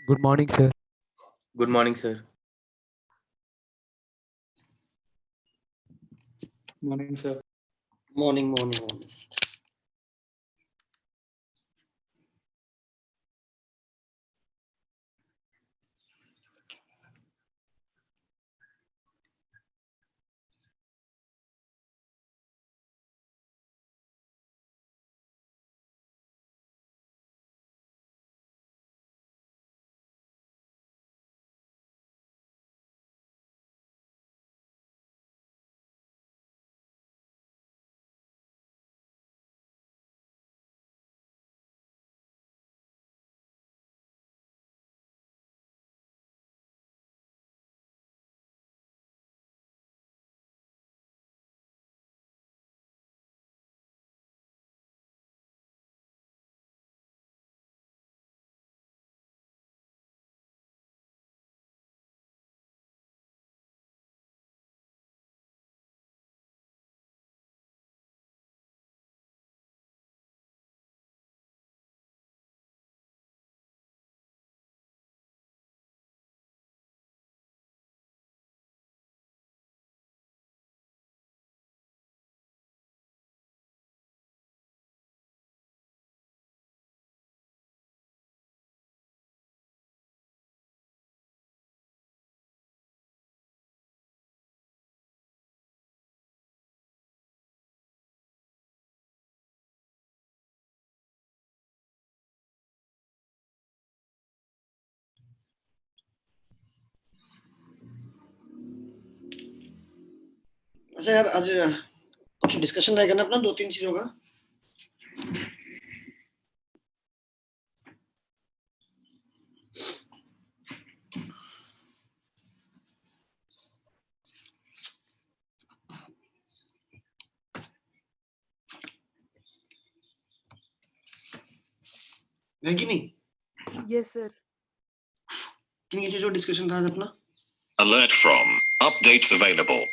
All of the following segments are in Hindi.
Good morning, sir. Good morning, sir. Morning, sir. Morning. अच्छा यार, आज कुछ डिस्कशन रहेगा ना अपना 2-3 चीजों का। है कि नहीं? Yes, sir. किन ये जो डिस्कशन था आज अपना? Alert from updates available.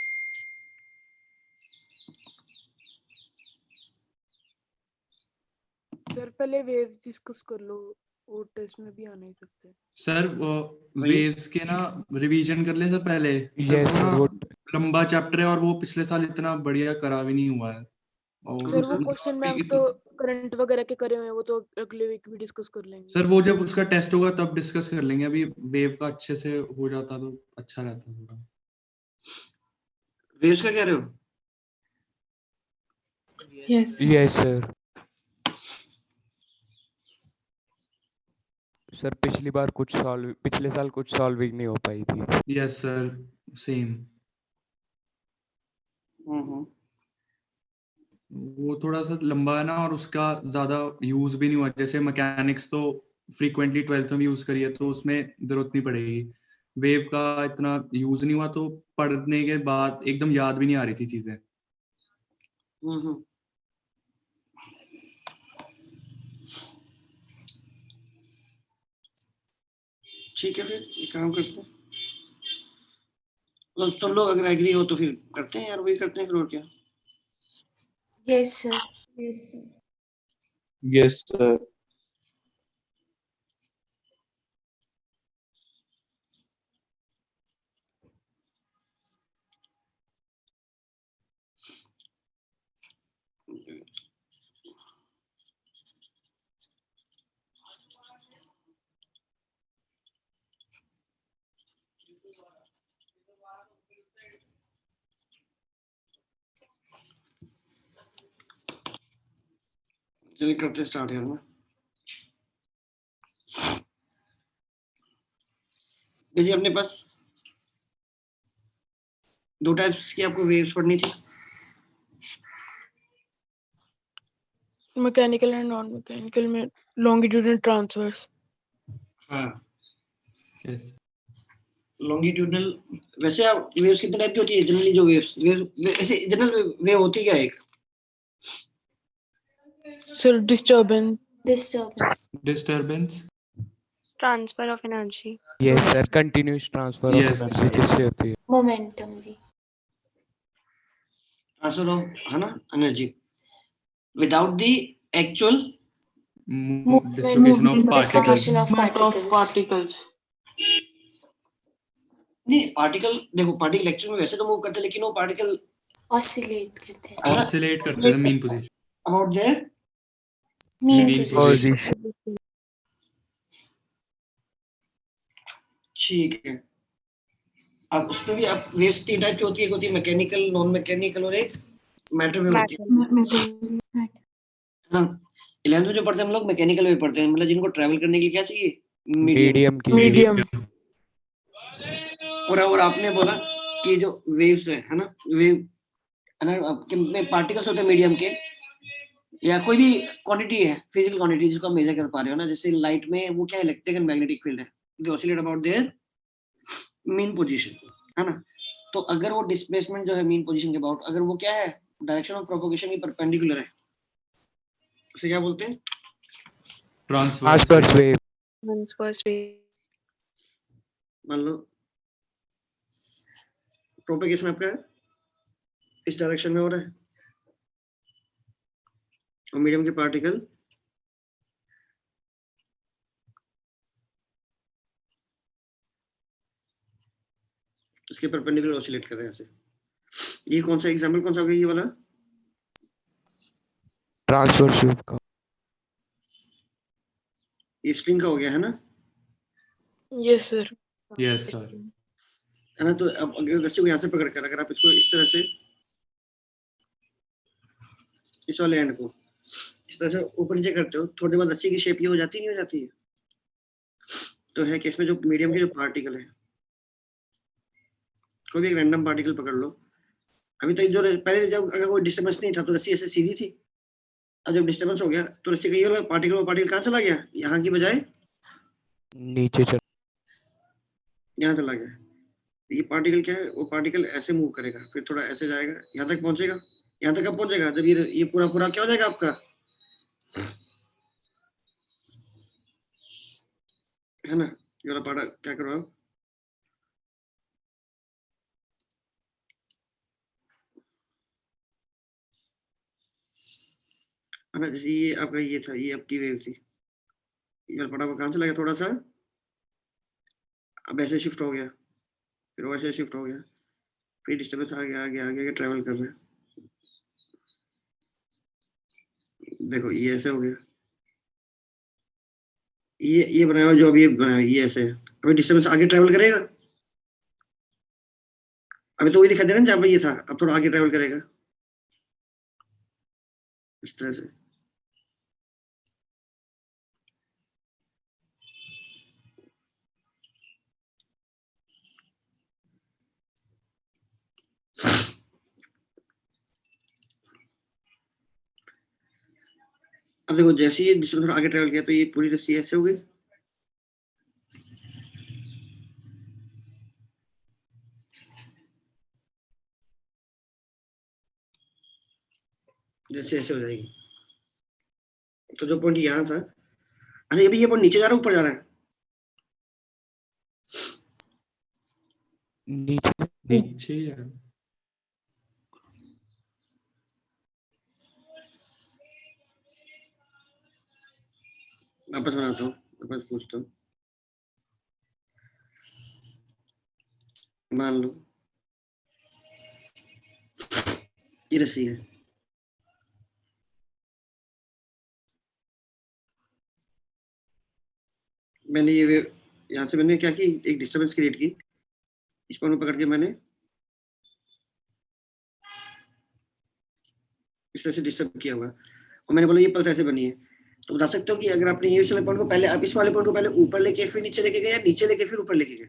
Sir पहले वेव्स डिस्कस कर लो, वो टेस्ट में भी आ नहीं सकते। सर वेव्स के ना रिवीजन कर ले सर पहले। Yes, वो sir. ना What? लंबा चैप्टर है और वो पिछले साल इतना बढ़िया करा भी नहीं हुआ है। और सर वो मतलब क्वेश्चन अभी बैंक तो करंट वगैरह के करे हुए हैं, वो तो अगले वीक भी डिस्कस कर लेंगे। सर वो जब उसका टेस्ट होगा तब डिस्कस कर लेंगे। अभी वेव का अच्छे से हो जाता तो अच्छा रहता थोड़ा। वेव्स का कह रहे हो? Yes Yes, sir. सर पिछले साल कुछ सॉल्विंग नहीं हो पाई थी। Yes sir, same. वो थोड़ा सा लंबा है ना और उसका ज्यादा यूज भी नहीं हुआ। जैसे मैकेनिक्स तो फ्रीक्वेंटली 12th में यूज करिए तो उसमें जरूरत नहीं पड़ेगी। वेव का इतना यूज नहीं हुआ तो पढ़ने के बाद एकदम याद भी नहीं आ रही थी चीजें। ठीक है, फिर एक काम करते हैं, तो सब लोग अगर एग्री हो तो फिर करते हैं यार, वही करते हैं फिर, और क्या। Yes, sir. Yes, sir. चलिए करते स्टार्ट यार ना। देखिए अपने पास दो टाइप्स की आपको वेव्स पढ़नी थी। मैकेनिकल एंड नॉन मैकेनिकल में लॉन्गिट्यूडनल ट्रांसवर्स। हाँ, यस लॉन्गिट्यूडनल। वैसे आप वेव्स कितने टाइप की होती है जनरली? जो वेव्स ऐसे जनरल वेव होती क्या है एक? Sir disturbance. Disturbance. Transfer of energy. Yes, sir. Continuous transfer of Yes. energy किससे होती है? Momentum भी. ट्रांसफर ऑफ, है ना, energy without the actual dislocation of particles. Dislocation of particles. particles. नहीं पार्टिकल देखो पार्टिकल इलेक्ट्रिक में वैसे तो मूव करते हैं लेकिन वो पार्टिकल Oscillate करते हैं. ऑसिलेट करते हैं mean position. About their Mean Mean position. Position. ठीक है। अब उसमें भी अब वेव्स तीन टाइप की होती है, एक होती है मैकेनिकल, नॉन मैकेनिकल और एक मैटर वेव होती है। हाँ 11th में जो पढ़ते हैं हम लोग मैकेनिकल वेव पढ़ते हैं, मतलब जिनको ट्रैवल करने के लिए क्या चाहिए मीडियम की Medium. और आपने बोला कि जो वेव्स है ना वेव है ना में पार्टिकल्स होते हैं मीडियम के या कोई भी क्वांटिटी है फिजिकल क्वांटिटी जिसको आप मेजर कर पा रहे हो ना, जैसे लाइट में वो क्या इलेक्ट्रिक एंड मैग्नेटिक फील्ड है, they oscillate about their mean position, है ना। तो अगर वो डिस्प्लेसमेंट जो है मीन पोजीशन के अबाउट अगर वो क्या है डायरेक्शन ऑफ प्रोपगेशन की परपेंडिकुलर है, उसे क्या बोलते हैं? Transverse transverse wave. Transverse wave. मान लो प्रोपगेशन आपका इस डायरेक्शन में हो रहा है और मीडियम के पार्टिकल इसके परपेंडिकुलर ऑसिलेट कर रहे हैं ऐसे। ये कौन सा एग्जांपल कौन सा हो गया ये वाला? ट्रांसवर्स वेव का। ये स्ट्रिंग का हो गया है ना, Yes, sir. Yes sir. है ना। तो अब अगर रस्सी को यहाँ से पकड़ कर अगर आप इसको इस तरह से इस वाले एंड को इस तरह से ऊपर नीचे करते हो, थोड़ी बाद रस्सी की शेप ये हो जाती नहीं हो जाती है? तो है कि इसमें जो मीडियम के जो पार्टिकल है, कोई भी एक रैंडम पार्टिकल पकड़ लो, अभी तक जो पहले जब अगर कोई डिस्टर्बेंस नहीं था तो रस्सी ऐसे सीधी थी, अब जब डिस्टर्बेंस हो गया तो रस्सी का ये पार्टिकल कहाँ चला गया? यहाँ की बजाय नीचे चल। यहाँ चला गया। ये पार्टिकल क्या है, वो पार्टिकल ऐसे मूव करेगा, फिर थोड़ा ऐसे जाएगा, यहाँ तक पहुंचेगा। यहाँ तक कब पहुंचेगा? जब ये पूरा पूरा क्या हो जाएगा आपका, है ना। ये वाला पार्ट क्या करो आप, है ना। जैसे ये आपका ये था, ये आपकी वेव थी, ये वाला पार्ट कहाँ चला गया? थोड़ा सा अब ऐसे शिफ्ट हो गया, फिर वैसे शिफ्ट हो गया, फिर डिस्टर्बेंस आ गया आगे आगे आगे ट्रेवल कर रहा है। देखो ये ऐसे हो गया, ये बनाया हुआ जो अभी ये बनाया ये ऐसे है, अभी डिस्टर्बेंस आगे ट्रेवल करेगा। अभी तो वही दिखाई दे रहा है जहाँ पे ये था, अब थोड़ा आगे ट्रेवल करेगा इस तरह से। अब देखो जैसे ये डिस्टेंस आगे ट्रेवल किया तो ये पूरी रस्सी ऐसे हो गई, जैसे ऐसे हो जाएगी। तो जो पॉइंट यहाँ था, अच्छा ये पॉइंट नीचे जा रहा है ऊपर जा रहा है? नीचे नीचे यार। वापस बनाता हूँ, वापस पूछता हूँ। मान लो ये रस्सी है, मैंने ये वेव यहाँ से मैंने क्या की, एक डिस्टर्बेंस क्रिएट की, इस पॉइंट को पकड़ के मैंने इस तरह से डिस्टर्ब किया हुआ और मैंने बोला ये पल्स ऐसे बनी है। तो बता सकते हो कि अगर आपने ये वाले पॉइंट को पहले आप इस वाले पॉइंट को पहले ऊपर लेके फिर नीचे लेके गए या नीचे लेके फिर ऊपर लेके गए?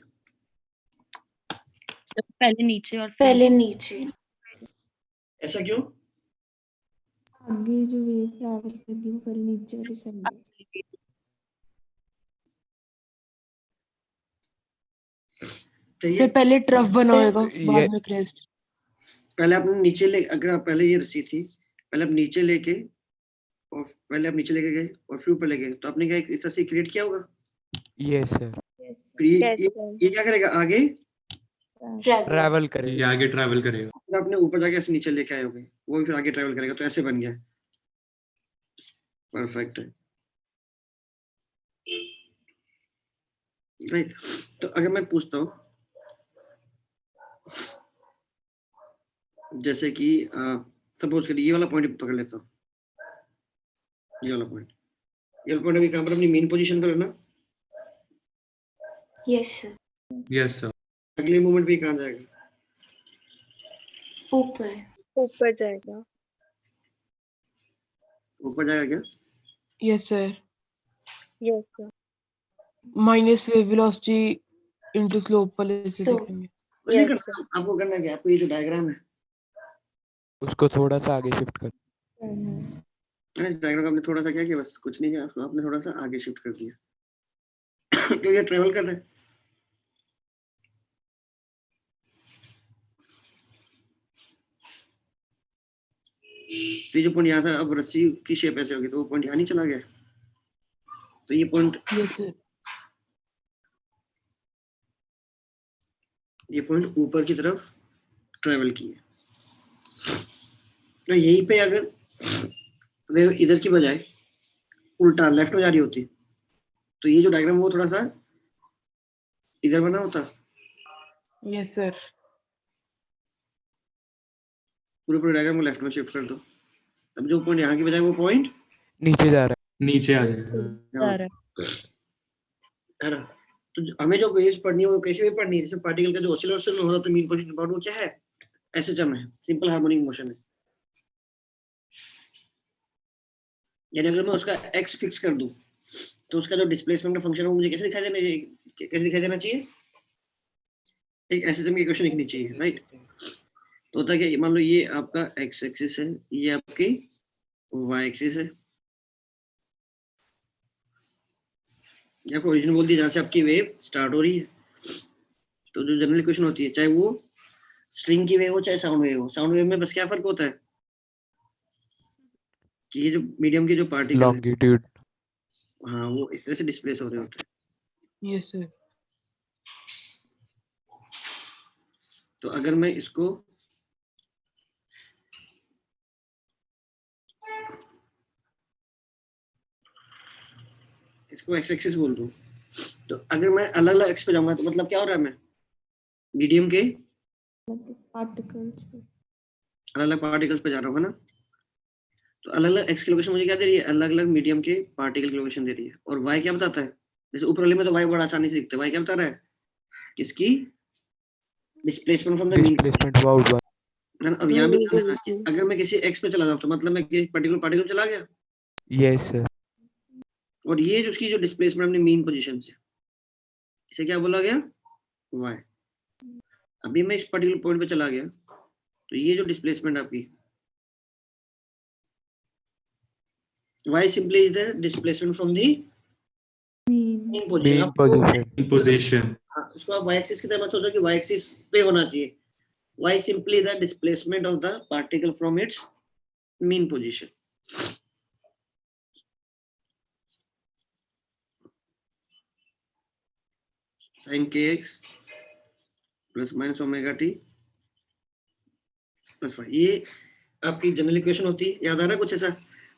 पहले नीचे और पहले नीचे। ऐसा क्यों? आगे जो वेव ट्रैवल कर रही है पहले नीचे वाली साइड। से पहले ट्रफ बना होगा बाद में क्रेस्ट। पहले आपने नीचे ले, अगर आप पहले ये रस्सी थी, पहले आप नीचे लेके और पहले आप नीचे लेके गए और फिर ऊपर ले गए, तो आपने क्या इस तरह से क्रिएट किया होगा? Yes sir. फिर ये क्या करेगा? आगे ट्रैवल करेगा। ये आगे ट्रैवल करेगा। तो आपने ऊपर जाके ऐसे नीचे लेके आए होगे, वो भी फिर आगे ट्रैवल करेगा, तो ऐसे बन गया। परफेक्ट है। राइट। तो अगर मैं पूछता हूँ जैसे कि सपोज करिए ये वाला पॉइंट पकड़ लेता हूँ, ये वाला पॉइंट अभी कहाँ पर अपनी मेन पोजीशन पर है ना। Yes sir. Yes sir. अगले मोमेंट भी कहाँ जाएगा? ऊपर जाएगा। ऊपर जाएगा क्या? Yes sir. Yes sir. Minus wave velocity into slope वाले से Slope. देखेंगे। कुछ नहीं Yes, करना, आपको करना क्या, आपको ये जो डायग्राम है उसको थोड़ा सा आगे शिफ्ट कर। इस डायग्राम का आपने थोड़ा सा क्या किया, बस कुछ नहीं किया, आपने थोड़ा सा आगे शिफ्ट कर दिया क्योंकि ये ट्रेवल कर रहे हैं। तो ये जो पॉइंट यहाँ था, अब रस्सी की शेप ऐसे होगी तो वो पॉइंट यहाँ नहीं चला गया, तो ये पॉइंट यस सर। ये पॉइंट ऊपर की तरफ ट्रेवल की है। तो यहीं पे अगर वेव इधर की बजाय उल्टा लेफ्ट में जा रही होती तो ये जो डायग्राम वो थोड़ा सा इधर बना होता। Yes sir. पूरे डायग्राम को लेफ्ट में शिफ्ट कर दो। अब जो पॉइंट यहाँ की बजाय वो पॉइंट नीचे जा रहा नीचे आ जाएगा। है ना। तो हमें जो वेव्स पढ़नी है वो कैसे भी पढ़नी है, जैसे पार्टिकल का जो ऑसिलेशन हो रहा है मीन पोजीशन पार्ट वो क्या है, एसएचएम है, सिंपल हार्मोनिक मोशन है। यानी अगर मैं उसका एक्स फिक्स कर दूं तो उसका जो डिस्प्लेसमेंट का फंक्शन है वो मुझे कैसे दिखाई देना चाहिए, एक एसएचएम की इक्वेशन लिखनी चाहिए, राइट। तो होता है कि मान लो ये आपका एक्स एक्सिस है, ये आपकी वाई एक्सिस है, आपको ओरिजिन बोल दिया जहाँ से आपकी वेव स्टार्ट हो रही है। तो जो जनरल इक्वेशन होती है, चाहे वो स्ट्रिंग की वेव हो चाहे साउंड वेव हो, साउंड वेव में बस क्या फर्क होता है कि ये जो मीडियम के जो पार्टिकल लॉन्गिट्यूड। हाँ वो इस तरह से डिस्प्लेस हो रहे होते हैं। Yes sir. तो अगर मैं इसको एक्स एक्सिस बोल दूं तो अगर मैं अलग अलग एक्स पे जाऊंगा तो मतलब क्या हो रहा है, मैं मीडियम के पार्टिकल्स पे अलग अलग पार्टिकल्स पे जा रहा हूँ, है ना। तो अलग अलग एक्स की लोकेशन मुझे क्या दे रही है, अलग अलग मीडियम के पार्टिकल की लोकेशन दे रही है। और वाई क्या बताता है, जैसे ऊपर वाले में तो वाई बड़ा आसानी से दिखता है, वाई क्या बता रहा है, किसकी displacement from the mean displacement about है ना। अब यहाँ भी अगर मैं किसी एक्स पे चला जाऊँ तो मतलब मैं किसी पर्टिकुलर पार्टिकल चला गया। Yes sir. और ये जो उसकी जो डिस्प्लेसमेंट अपनी मीन पोजीशन से, इसे क्या बोला गया, वाई। अभी मैं इस पर्टिकुलर पॉइंट पे चला गया तो ये जो डिस्प्लेसमेंट आपकी y simply is the displacement from the mean position. हाँ, उसको आप वाई एक्सिस की तरह मत सोचो कि वाई एक्सिस पे होना चाहिए, y simply the displacement of the particle from its mean position. sin kx plus minus omega t plus y, ये आपकी जनरल इक्वेशन होती है। याद आ रहा है कुछ ऐसा?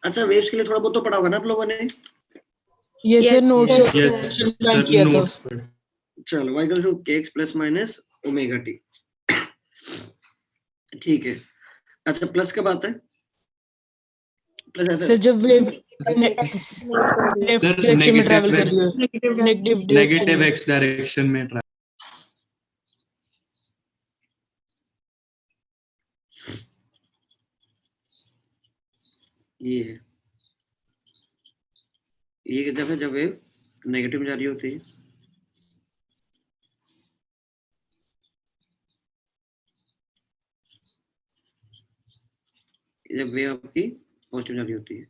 अच्छा, वेव्स के लिए थोड़ा बहुत तो पढ़ा होगा ना आप लोगों ने? Yes sir. नोट्स Yes, किया था। चलो y equal to kx plus minus omega t, ठीक है। अच्छा, प्लस कब आता है? प्लस आता सर है जब वेव X. लेफ्ट डायरेक्शन में ट्रैवल कर रही है, नेगेटिव एक्स डायरेक्शन में ट्रैवल। ये है, ये जब है जब वेव नेगेटिव में जा रही होती है, जब वेव आपकी पॉजिटिव जा रही होती है।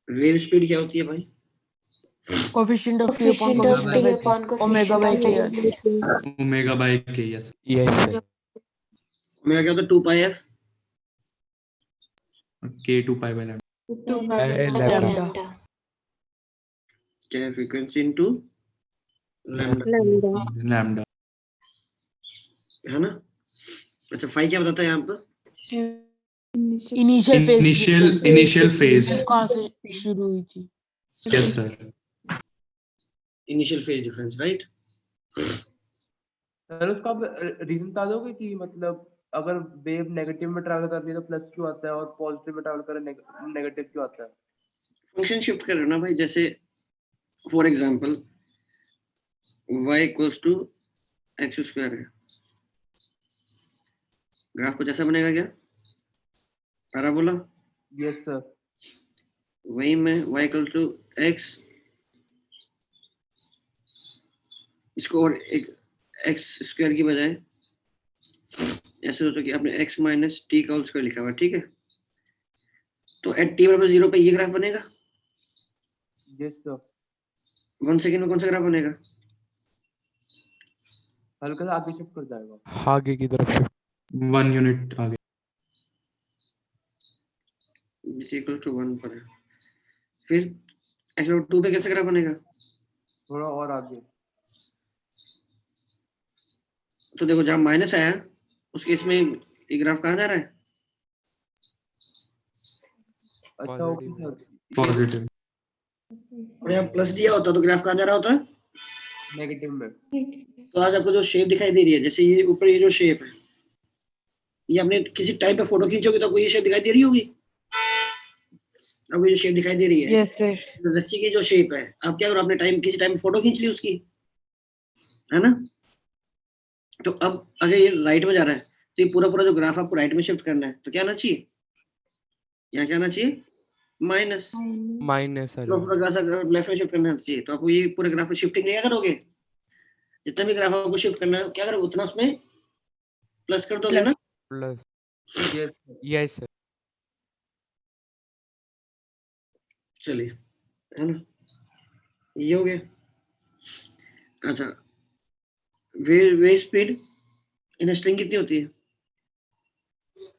वेव स्पीड क्या होती है भाई? Coefficient of Coefficient of T upon omega coefficient bye of के। X. ओमेगा बाय के। Yes yes sir. ओमेगा क्या होता है? 2 पाई f के 2 pi by lambda. Lambda. Lambda. क्या है? फ्रीक्वेंसी इनटू लैम्डा, लैम्डा है ना। अच्छा, फाई क्या बताता है यहाँ पर? इनिशियल फेज फेज कहाँ से शुरू हुई थी? Yes sir. Initial phase difference, right? Sir उसका रीजन बता दोगे कि मतलब अगर वेव नेगेटिव में ट्रैवल करती है तो प्लस क्यों आता है और पॉजिटिव में ट्रैवल करे नेगेटिव क्यों आता है? फंक्शन शिफ्ट कर रहे हो ना भाई, जैसे for example y equals to x square है, ग्राफ कुछ ऐसा बनेगा क्या? पैराबोला। Yes sir. वही में y इक्वल्स टू x, इसको और एक एक्स स्क्वायर की बजाय ऐसे सोचो कि आपने x माइनस टी का होल स्क्वायर लिखा हुआ है, ठीक है? तो एट t बराबर 0 पे ये ग्राफ बनेगा। Yes sir. 1 सेकंड में कौन सा ग्राफ बनेगा? हल्का सा आगे शिफ्ट कर जाएगा, आगे की तरफ शिफ्ट 1 यूनिट आगे। इक्वल टू 1 पर है। फिर x बराबर 2 पे कैसे ग्राफ बनेगा? थोड़ा और आगे। तो देखो जहां माइनस आया उस केस में ये ग्राफ कहाँ जा रहा है? अच्छा ओके सर। पॉजिटिव। और यहाँ प्लस दिया होता तो ग्राफ कहाँ जा रहा होता? नेगेटिव में। तो आज आपको जो शेप दिखाई दे रही है, जैसे ये ऊपर ये जो शेप है, ये आपने किसी टाइम पे फोटो खींचोगे तो आपको ये शेप दिखाई दे रही होगी। आपको ये शेप दिखाई दे रही है। Yes sir. तो रस्सी की जो शेप है, आप क्या करो, आपने टाइम किसी टाइम फोटो खींच ली उसकी, है ना? तो अब अगर ये राइट में जा रहा है तो ये पूरा जो ग्राफ आपको राइट में शिफ्ट करना है तो क्या आना चाहिए? यहाँ क्या आना चाहिए? माइनस। माइनस आ तो पूरा ग्राफ लेफ्ट में शिफ्ट करना चाहिए, तो आपको ये पूरे ग्राफ में शिफ्टिंग क्या करोगे? जितना भी ग्राफ आपको शिफ्ट करना है क्या करोगे उतना उसमें प्लस कर दोगे ना? प्लस। Yes yes sir. चलिए, है ना, ये हो गया। अच्छा, वेव स्पीड इन स्ट्रिंग कितनी होती है?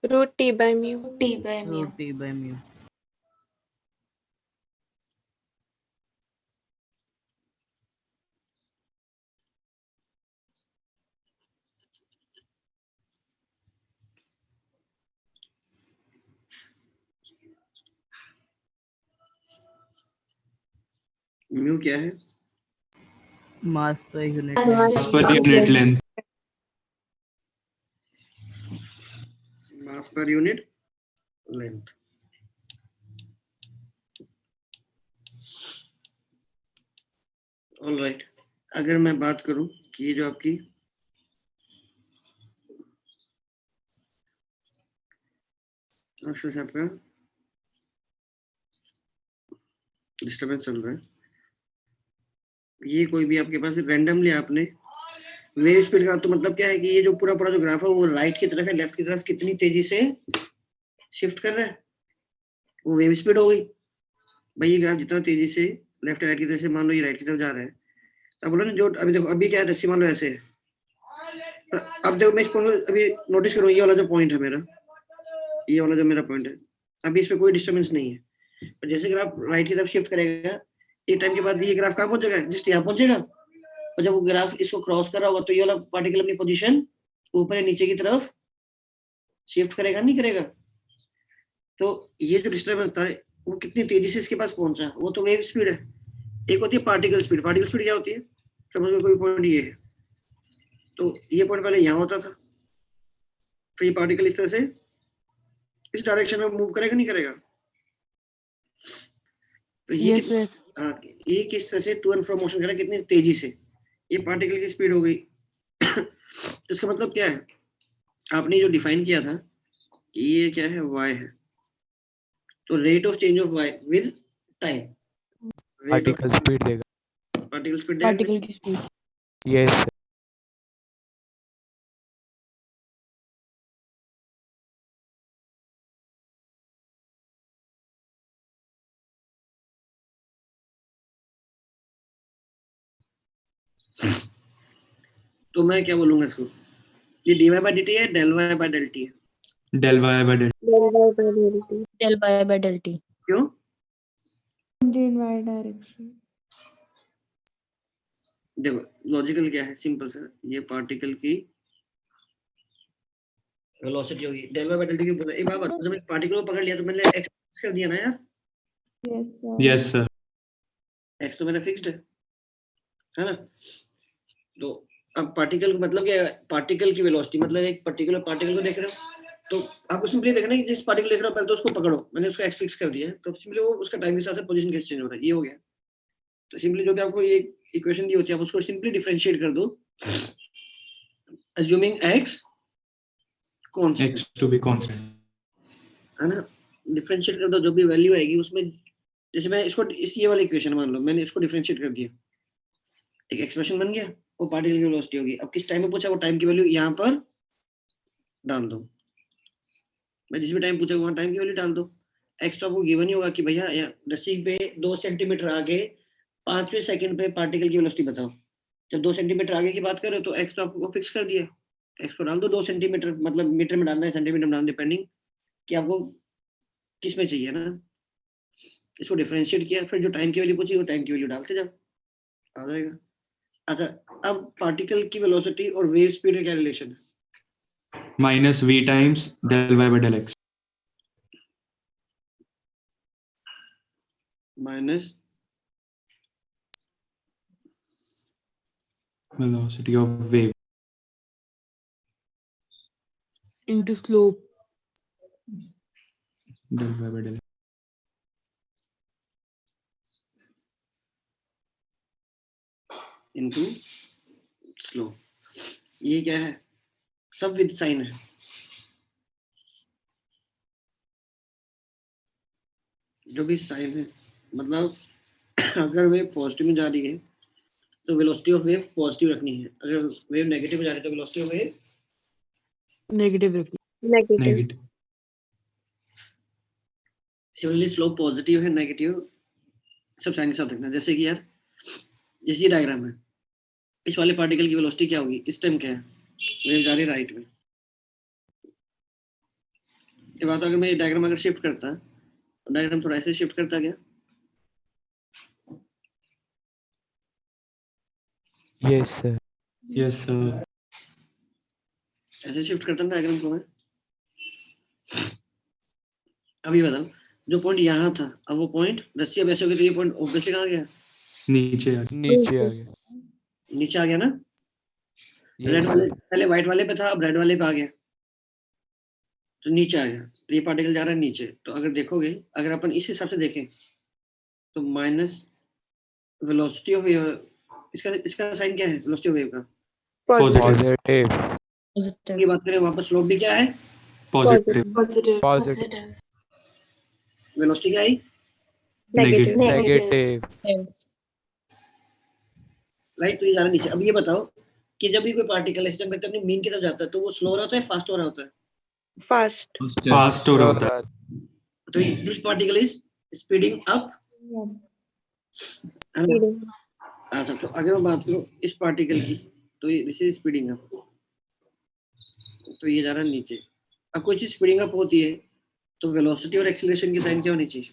√t by mu. T by mu. T by mu. Mu क्या है? Mass per unit. Mass per unit length. मास पर यूनिट लेंथ। ऑलराइट, अगर मैं बात करूं कि ये जो आपकी आपका डिस्टर्बेंस चल रहा है, ये कोई भी आपके पास रैंडमली आपने वेव स्पीड का, तो मतलब क्या है कि ये जो पूरा जो ग्राफ है वो राइट की तरफ है, लेफ्ट की तरफ कितनी तेजी से शिफ्ट कर रहा है, वो वेव स्पीड हो गई। भाई ये ग्राफ जितना तेजी से लेफ्ट राइट की तरफ से, मान लो ये राइट की तरफ जा रहा है, तो बोलो ना जो अभी देखो अभी क्या है, रस्सी मान लो ऐसे है, अब देखो मैं इस पॉइंट को अभी नोटिस करूँ, ये वाला जो पॉइंट है मेरा, ये वाला जो मेरा पॉइंट है, अभी इसमें कोई डिस्टर्बेंस नहीं है, पर जैसे ग्राफ राइट की तरफ शिफ्ट करेगा एक टाइम के बाद ये ग्राफ कहाँ पहुंचेगा? जस्ट यहाँ पहुंचेगा, और जब वो ग्राफ इसको क्रॉस कर रहा होगा तो ये वाला पार्टिकल अपनी पोजीशन ऊपर या नीचे की तरफ शिफ्ट करेगा, नहीं करेगा? तो ये जो डिस्टर्बेंस था वो कितनी तेजी से इसके पास पहुंचा, वो तो वेव स्पीड है। एक होती है पार्टिकल स्पीड। पार्टिकल स्पीड क्या होती है? समझो कोई पॉइंट ये है, तो ये पॉइंट पहले यहाँ होता था, फिर ये पार्टिकल इस तरह से इस डायरेक्शन में मूव करेगा, नहीं करेगा? तो ये ये किस तरह से टू एंड फ्रो मोशन कर रहा है, कितनी तेजी से, ये पार्टिकल की स्पीड हो गई। तो इसका मतलब क्या है, आपने जो डिफाइन किया था कि ये क्या है, y है, तो rate of change of y with time, particle speed देगा। पार्टिकल स्पीड देगा। पार्टिकल की स्पीड। यस। तो मैं क्या बोलूंगा इसको, ये dy by dt है, del y by del t है? del y by del ∆y/dt. Del y by del t. क्यों? in y direction. देखो लॉजिकल क्या है, सिंपल सा, ये पार्टिकल की वेलोसिटी होगी, del y by del t की बोला। एक बात बताओ, जब इस पार्टिकल को पकड़ लिया तो मैंने x फिक्स कर दिया ना यार? Yes sir. yes sir. x तो मेरा फिक्स्ड है, है ना। तो अब पार्टिकल मतलब क्या है, पार्टिकल की वेलोसिटी मतलब एक पर्टिकुलर पार्टिकल को देख रहे हो तो आपको सिंपली देखना है कि जिस पार्टिकल देख रहे हो पहले तो उसको पकड़ो, मैंने उसका एक्स फिक्स कर दिया है, तो सिंपली वो उसका टाइम के साथ पोजीशन कैसे चेंज हो रहा है ये हो गया। तो सिंपली जो भी आपको ये इक्वेशन दी होती है आप उसको सिंपली डिफरेंशिएट कर दो, assuming x constant, x to be constant, है ना। डिफरेंशिएट कर दो, जो भी वैल्यू आएगी उसमें, जैसे मैं इसको इस ये वाला इक्वेशन मान लो मैंने इसको डिफरेंशिएट कर दिया, एक एक्सप्रेशन बन गया, वो पार्टिकल की वेलोसिटी होगी। अब किस टाइम में पूछा वो टाइम की वैल्यू यहाँ पर डाल दो, मैं जिस भी टाइम पूछा वहाँ टाइम की वैल्यू डाल दो। x तो आपको गिवन ही होगा कि भैया रस्सी पे 2 सेंटीमीटर आगे 5वें सेकंड पे पार्टिकल की वेलोसिटी बताओ। जब 2 सेंटीमीटर आगे की बात करो तो x तो आपको फिक्स कर दिया, x को डाल दो 2 सेंटीमीटर, मतलब मीटर में डालना है सेंटीमीटर में डालना, डिपेंडिंग कि आपको किस में चाहिए ना। इसको डिफरेंशिएट किया, फिर जो टाइम की वैल्यू पूछी वो टाइम की वैल्यू डालते जाओ, आ जाएगा। अच्छा, अब पार्टिकल की वेलोसिटी और वेव स्पीड में क्या रिलेशन है? minus v times del y by del x, minus velocity of wave into slope del y by del x. Into slow. ये क्या है? सब विद साइन है। जो भी साइन है मतलब अगर वेव पॉजिटिव में जा रही है तो वेलोसिटी ऑफ वेव पॉजिटिव रखनी है, अगर वेव नेगेटिव में जा रही है तो वेलोसिटी ऑफ वेव नेगेटिव रखनी। Negative. negative, similarly slope positive है नेगेटिव सब साइन के साथ रखना। जैसे कि यार जैसे डायग्राम है, इस वाले पार्टिकल की वेलोसिटी क्या होगी, इस टाइम क्या है, वेव जा रही है राइट में। ये बात अगर मैं ये डायग्राम अगर शिफ्ट करता, डायग्राम थोड़ा ऐसे शिफ्ट करता गया, Yes, sir. yes sir, ऐसे शिफ्ट करता ना डायग्राम को मैं। अब ये बताओ, जो पॉइंट यहाँ था अब वो पॉइंट रस्सी अब ऐसे हो गई तो ये पॉइंट ऑब्वियसली कहाँ गया, नीचे आ नीचे आ गया। नीचे आ गया ना। Yes, रेड वाले sir. पहले व्हाइट वाले पे था, अब रेड वाले पे आ गया तो नीचे आ गया, तो ये पार्टिकल जा रहा है नीचे। तो अगर देखोगे, अगर अपन इस हिसाब से देखें तो माइनस वेलोसिटी ऑफ वेव, इसका इसका साइन क्या है वेलोसिटी ऑफ वेव का? positive, Positive. की बात करें वहां पर स्लोप भी क्या है, positive, Positive. वेलोसिटी क्या आई, negative, Negative. राइट। तो ये जा रहा है नीचे। अब ये बताओ कि जब भी कोई पार्टिकल इस टाइम अपनी मीन की तरफ जाता है तो वो स्लो हो रहा होता है फास्ट हो रहा होता है? फास्ट। fast हो रहा होता है, तो this particle is speeding up, है ना। अच्छा, तो अगर मैं बात करूं इस पार्टिकल की तो ये दिस इज स्पीडिंग अप, तो ये जा रहा है नीचे। अब कोई चीज स्पीडिंग अप होती है तो वेलोसिटी और एक्सीलरेशन की साइन क्या होनी चाहिए?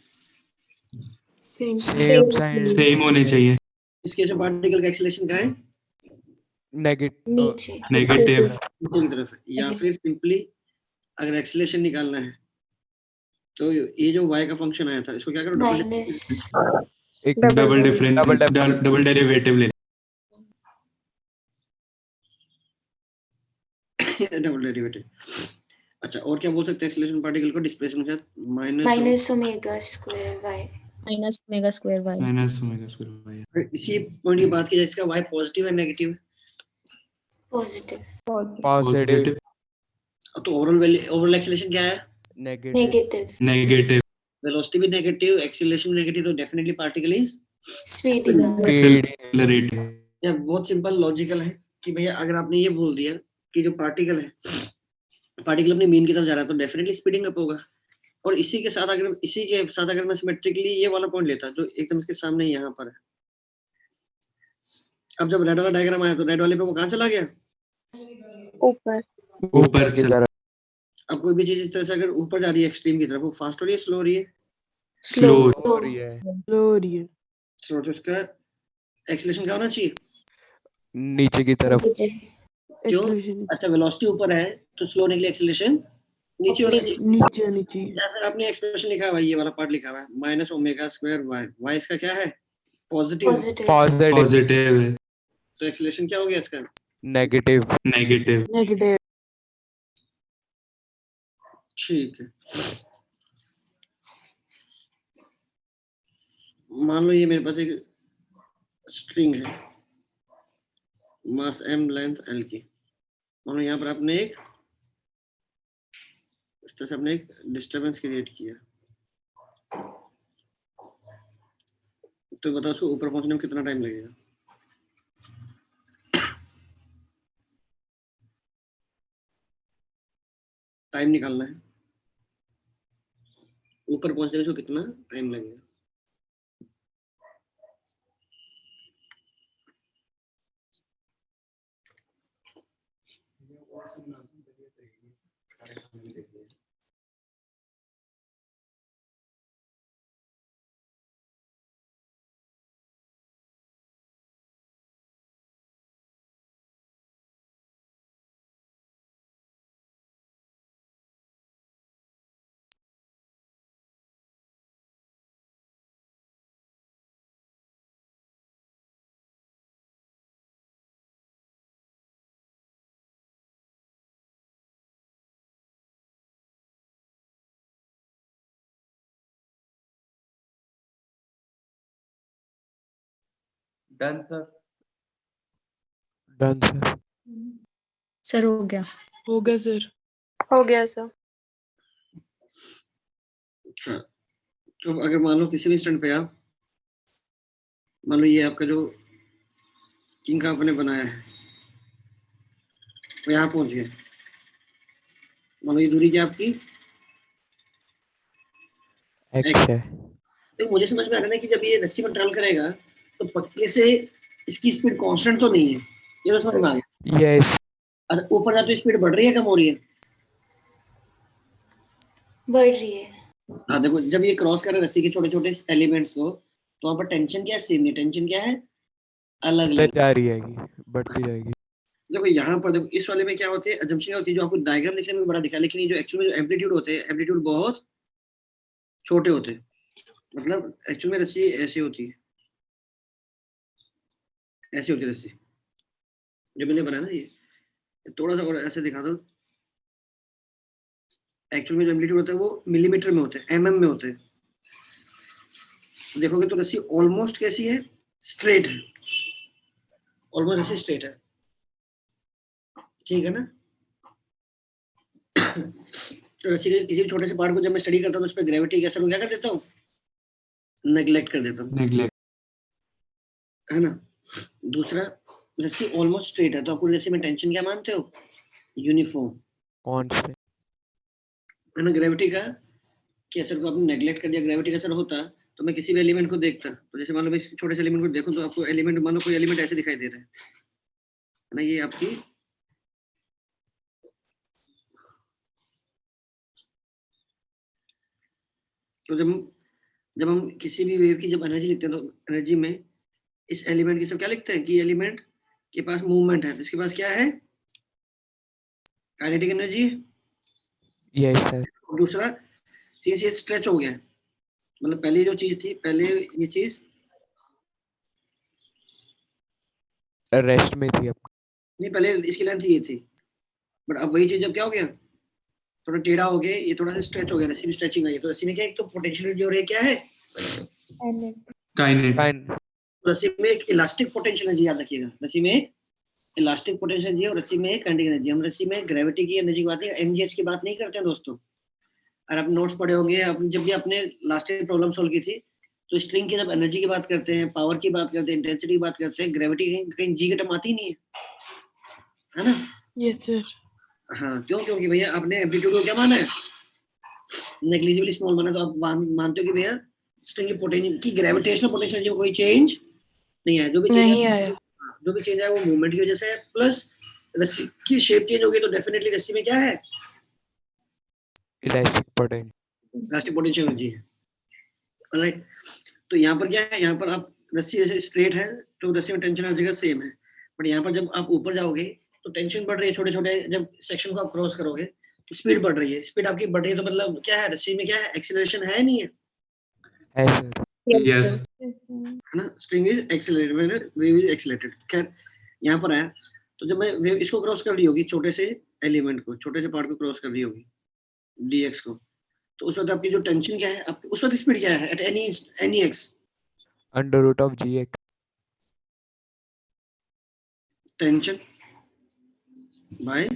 Same sign. same होने चाहिए, इस केस में पार्टिकल का एक्सीलरेशन क्या है, Negative. negative, नीचे की तरफ है। या फिर सिंपली अगर एक्सीलरेशन निकालना है तो ये जो y का फंक्शन आया था इसको क्या करो, एक double difference, Double double derivative ले, डबल डेरिवेटिव। अच्छा, और क्या बोल सकते हैं एक्सीलरेशन पार्टिकल को डिस्प्लेसमेंट के साथ? Minus omega square y minus omega square y। minus omega square y, इसी पॉइंट की बात की जाए, इसका y पॉजिटिव है नेगेटिव है? पॉजिटिव। Positive. तो ओवरऑल वैल्यू, ओवरऑल एक्सीलरेशन क्या है, Negative. नेगेटिव। negative, वेलोसिटी भी नेगेटिव, एक्सीलरेशन भी नेगेटिव, तो definitely particle is speeding up. accelerating, ये बहुत सिंपल लॉजिकल है कि भैया अगर आपने ये बोल दिया कि जो पार्टिकल है, पार्टिकल अपनी मीन की तरफ जा रहा है तो डेफिनेटली स्पीडिंग अप होगा। और इसी के साथ अगर मैं सिमेट्रिकली ये वाला पॉइंट लेता जो एकदम इसके सामने यहाँ पर है, अब जब रेड वाला डायग्राम आया तो रेड वाले पे वो कहाँ चला गया, ऊपर। ऊपर की चला, तरफ अब कोई भी चीज इस तरह से अगर ऊपर जा रही है एक्सट्रीम की तरफ, वो फास्ट हो रही है स्लो हो रही है? slow, हो रही है, स्लो हो रही है। स्लो। तो उसका एक्सीलरेशन क्या होना चाहिए, नीचे की तरफ। क्यों? एक्सीलरेशन अच्छा, वेलोसिटी ऊपर है तो स्लो होने के लिए एक्सीलरेशन नीचे होना चाहिए। नीचे आनी चाहिए। या फिर आपने एक्सप्रेशन लिखा हुआ है, ये वाला पार्ट लिखा हुआ है minus omega square y, y इसका क्या है, पॉजिटिव। Positive. positive है, तो एक्सेलरेशन क्या हो गया इसका? नेगेटिव। नेगेटिव। ठीक है, मान लो ये मेरे पास एक स्ट्रिंग है, मास m लेंथ l की। मान लो यहाँ पर आपने एक इस तरह से आपने एक डिस्टरबेंस क्रिएट किया, तो बताओ उसको ऊपर पहुंचने में कितना टाइम लगेगा? टाइम निकालना है, ऊपर पहुंचने में उसको कितना टाइम लगेगा? Done sir. Done sir. Sir हो गया। हो गया सर। हो गया सर। अच्छा, तो अगर मान लो किसी भी इंस्टेंट पे आप मान लो ये आपका जो किंग का आपने बनाया है वो यहाँ पहुंच गया, मान लो ये दूरी क्या आपकी x है। तो मुझे समझ में आ रहा है ना कि जब ये रस्सी में ट्रैवल करेगा तो पक्के से इसकी स्पीड कांस्टेंट तो नहीं है, ये तो समझ में आ गया। यस। अच्छा, ऊपर जाते स्पीड बढ़ रही है कम हो रही है? बढ़ रही है। हाँ देखो, जब ये क्रॉस कर रहा है रस्सी के छोटे छोटे एलिमेंट्स को, तो वहाँ पर टेंशन क्या है? सेम है। टेंशन क्या है? अलग अलग जा रही है, बढ़ती जाएगी। देखो यहाँ पर देखो, इस वाले में क्या होती है, अजम्पशन होती है, जो आपको डायग्राम दिखने में बड़ा दिखा है, लेकिन ये जो एक्चुअल में जो एम्पलीट्यूड होते हैं, एम्पलीट्यूड बहुत छोटे होते हैं। मतलब एक्चुअल में रस्सी ऐसी होती है, ऐसी होती है रस्सी जो मैंने बनाया ना, ये थोड़ा सा और ऐसे दिखा दो। एक्चुअल में जो एम्पलीट्यूड होता है वो मिलीमीटर में होते हैं, mm में होते हैं। देखोगे तो रस्सी ऑलमोस्ट कैसी है? स्ट्रेट है, ऑलमोस्ट रस्सी स्ट्रेट है, ठीक है ना? तो रस्सी के किसी भी छोटे से पार्ट को जब मैं स्टडी करता हूँ तो उस पर ग्रेविटी का असर क्या कर देता हूँ? नेग्लेक्ट कर देता हूँ, है ना? दूसरा, रस्सी ऑलमोस्ट स्ट्रेट है, तो आपको रस्सी में टेंशन क्या मानते हो? यूनिफॉर्म, कांस्टेंट, है ना? ग्रेविटी का कि असर को आपने नेग्लेक्ट कर दिया, ग्रेविटी का असर होता तो मैं किसी भी एलिमेंट को देखता, तो जैसे मान लो मैं छोटे से एलिमेंट को देखूं तो आपको एलिमेंट, मान लो कोई एलिमेंट ऐसे दिखाई दे रहा है ना, ये आपकी तो जब हम किसी भी वेव की जब एनर्जी लिखते हैं तो एनर्जी में इस एलिमेंट की सब क्या लिखते हैं कि एलिमेंट के पास मूवमेंट है, तो इसके पास क्या है? Kinetic energy. Yes sir. दूसरा, सिंस ये स्ट्रेच हो गया, मतलब पहले जो चीज थी, पहले ये चीज रेस्ट में थी अपनी, नहीं, पहले इसकी लेंथ ये थी, बट अब वही चीज जब क्या हो गया, थोड़ा टेढ़ा हो गया, ये थोड़ा सा स्ट्रेच हो गया, रस्सी में स्ट्रेचिंग आई है, तो रस्सी में क्या एक तो पोटेंशियल एनर्जी हो रही है, क्या है? काइनेटिक। रस्सी में एक इलास्टिक पोटेंशियल एनर्जी, याद रखिएगा, रस्सी में एक इलास्टिक पोटेंशियल एनर्जी और रस्सी में एक काइनेटिक एनर्जी। हम रस्सी में ग्रेविटी की एनर्जी की बात नहीं, एमजीएच की बात नहीं करते हैं दोस्तों। और आप नोट्स पढ़े होंगे, जब भी आपने लास्ट ईयर प्रॉब्लम सॉल्व की थी, तो स्ट्रिंग की जब एनर्जी की बात करते हैं, पावर की बात करते हैं, इंटेंसिटी की बात करते हैं, ग्रेविटी कहीं जी का टर्म आती ही नहीं है ना? Yes sir. हाँ, क्यों? क्योंकि भैया आपने एम्पलीट्यूड को क्या माना है? नेग्लिजिबली स्मॉल माना, तो आप मानते हो कि भैया स्ट्रिंग की पोटेंशियल की ग्रेविटेशनल पोटेंशियल में कोई चेंज नहीं है, जो भी चेंज नहीं आया, जो भी चेंज है वो मूवमेंट की वजह से है, प्लस रस्सी की शेप चेंज होगी तो डेफिनेटली रस्सी में क्या है? इलास्टिक पोटेंशियल एनर्जी है, राइट? तो यहाँ पर क्या है, यहाँ पर आप रस्सी जैसे स्ट्रेट है तो रस्सी में टेंशन हर जगह सेम है, बट यहाँ पर जब आप ऊपर जाओगे तो टेंशन बढ़ रही है, छोटे छोटे जब सेक्शन को आप क्रॉस करोगे तो स्पीड बढ़ रही है, स्पीड आपकी बढ़ रही है, तो मतलब क्या है, रस्सी में क्या है? एक्सीलरेशन है नहीं है? है सर। यस। है ना? String is accelerated, wave is accelerated. खैर यहाँ पर आया, तो जब मैं वेव इसको क्रॉस कर रही होगी, छोटे से एलिमेंट को, छोटे से पार्ट को क्रॉस कर रही होगी dx को, तो उस वक्त आपकी जो टेंशन क्या है, आपकी उस वक्त स्पीड क्या है at any x? Under root of gx tension by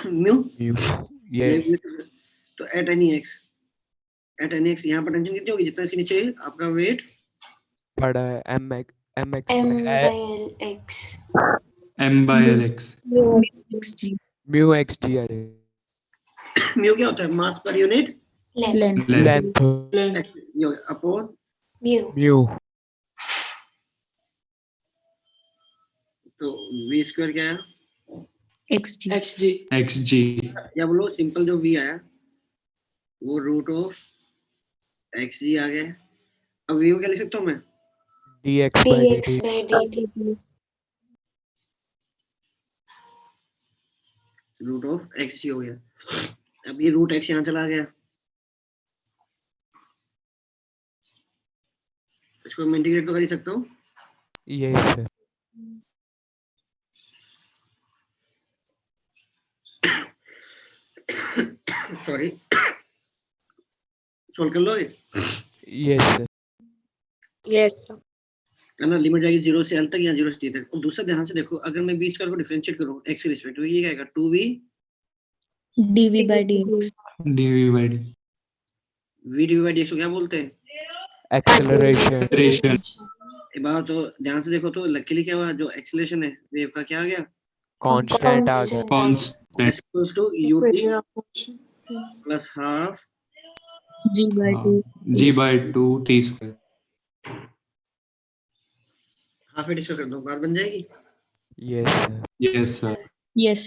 mu. Yes तो एट एनी x यहाँ पर टेंशन कितनी होगी, जितना इसके नीचे आपका वेट पड़ा है mx M by Lx. m by lx mu xg अरे म्यू क्या होता है, mass per unit Length. Length upon Mu. Mu तो v स्क्वायर क्या है, xg xg या बोलो सिंपल जो v आया वो रूट ऑफ xg आ गया। अब v को क्या लिख सकता हूँ मैं, dx by Dx dt by dt. Root of xg हो गया। अब ये रूट x यहाँ चला गया, इसको मैं इंटीग्रेट तो कर ही सकता हूँ। यस सर सॉरी, सोल्व कर लोगे? Yes sir Yes, sir. है ना, लिमिट जाएगी 0 से l तक या 0 से t तक। और दूसरा ध्यान से देखो, अगर मैं v स्क्वायर को डिफरेंशिएट करूँ x के रिस्पेक्ट में, ये क्या आएगा, 2v dv by dx. dv by dt v divided by dx को क्या बोलते हैं? एक्सेलरेशन acceleration एक बात तो ध्यान से देखो, तो लकीली क्या हुआ, जो एक्सेलरेशन है वेव का क्या आ गया, कांस्टेंट आ गया Constant. constant equals to ut plus half g by 2. g by 2 t square half add कर दो, बात बन जाएगी। Yes sir yes sir Yes.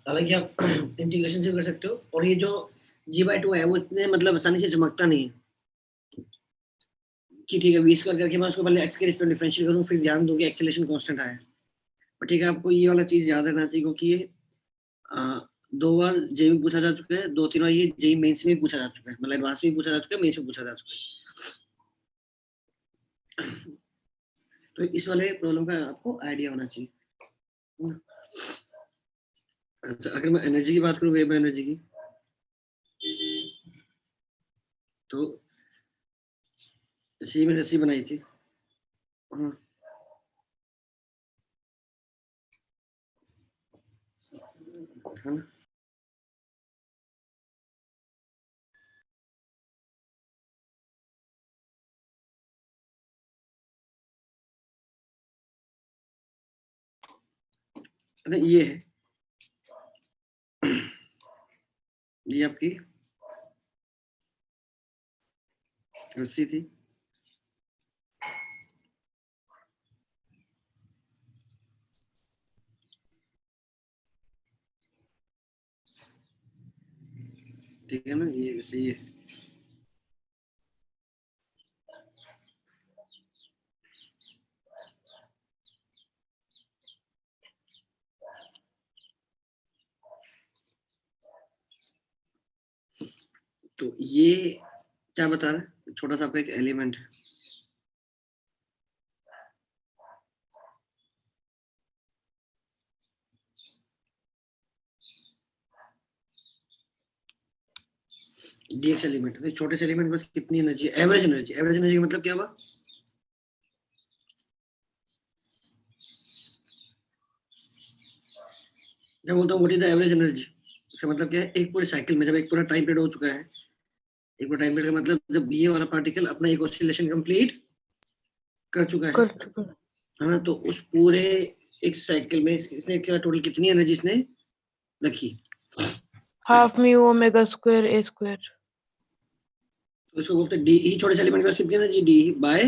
हालांकि आप इंटीग्रेशन से कर सकते हो, और ये जो g/2 है वो इतने मतलब आसानी से चमकता नहीं है कि ठीक है v स्क्वायर करके मैं उसको पहले x के रिस्पेक्ट डिफरेंशिएट करूं, फिर ध्यान दूं कि एक्सेलरेशन कांस्टेंट आया। पर ठीक है, आपको ये वाला चीज याद रखना चाहिए, क्योंकि ये 2 बार जे में पूछा जा चुका है, 2-3 बार ये जे मेंस में भी पूछा जा चुका है, मतलब एडवांस में भी पूछा जा चुका है, मेंस में पूछा जा चुका है। तो इस वाले प्रॉब्लम का आपको आइडिया होना चाहिए। अच्छा, अगर मैं एनर्जी की बात करूं, वेव एनर्जी की, तो इसी में रस्सी बनाई थी, है ना, ये है, ये आपकी रस्सी थी, ठीक है ना, ये वैसे ही है। तो ये क्या बता रहा है, छोटा सा आपका एक एलिमेंट है, dx एलिमेंट, तो छोटे से एलिमेंट में कितनी energy, average energy, average energy का मतलब क्या हुआ, जब बोलता हूँ what is the average energy, इसका मतलब क्या है, एक पूरे साइकिल में जब एक पूरा टाइम पीरियड हो चुका है, एक पूरा टाइम पीरियड का मतलब जब ये वाला पार्टिकल अपना एक ऑसिलेशन कंप्लीट कर चुका है ना, तो उस पूरे एक साइकिल में इसने टोटल कितनी एनर्जी इसने रखी, हाफ म्यू ओमेगा स्क्वायर ए स्क्वायर। तो इसको बोलते हैं डी ई, छोटे से एलिमेंट का कितनी energy, d by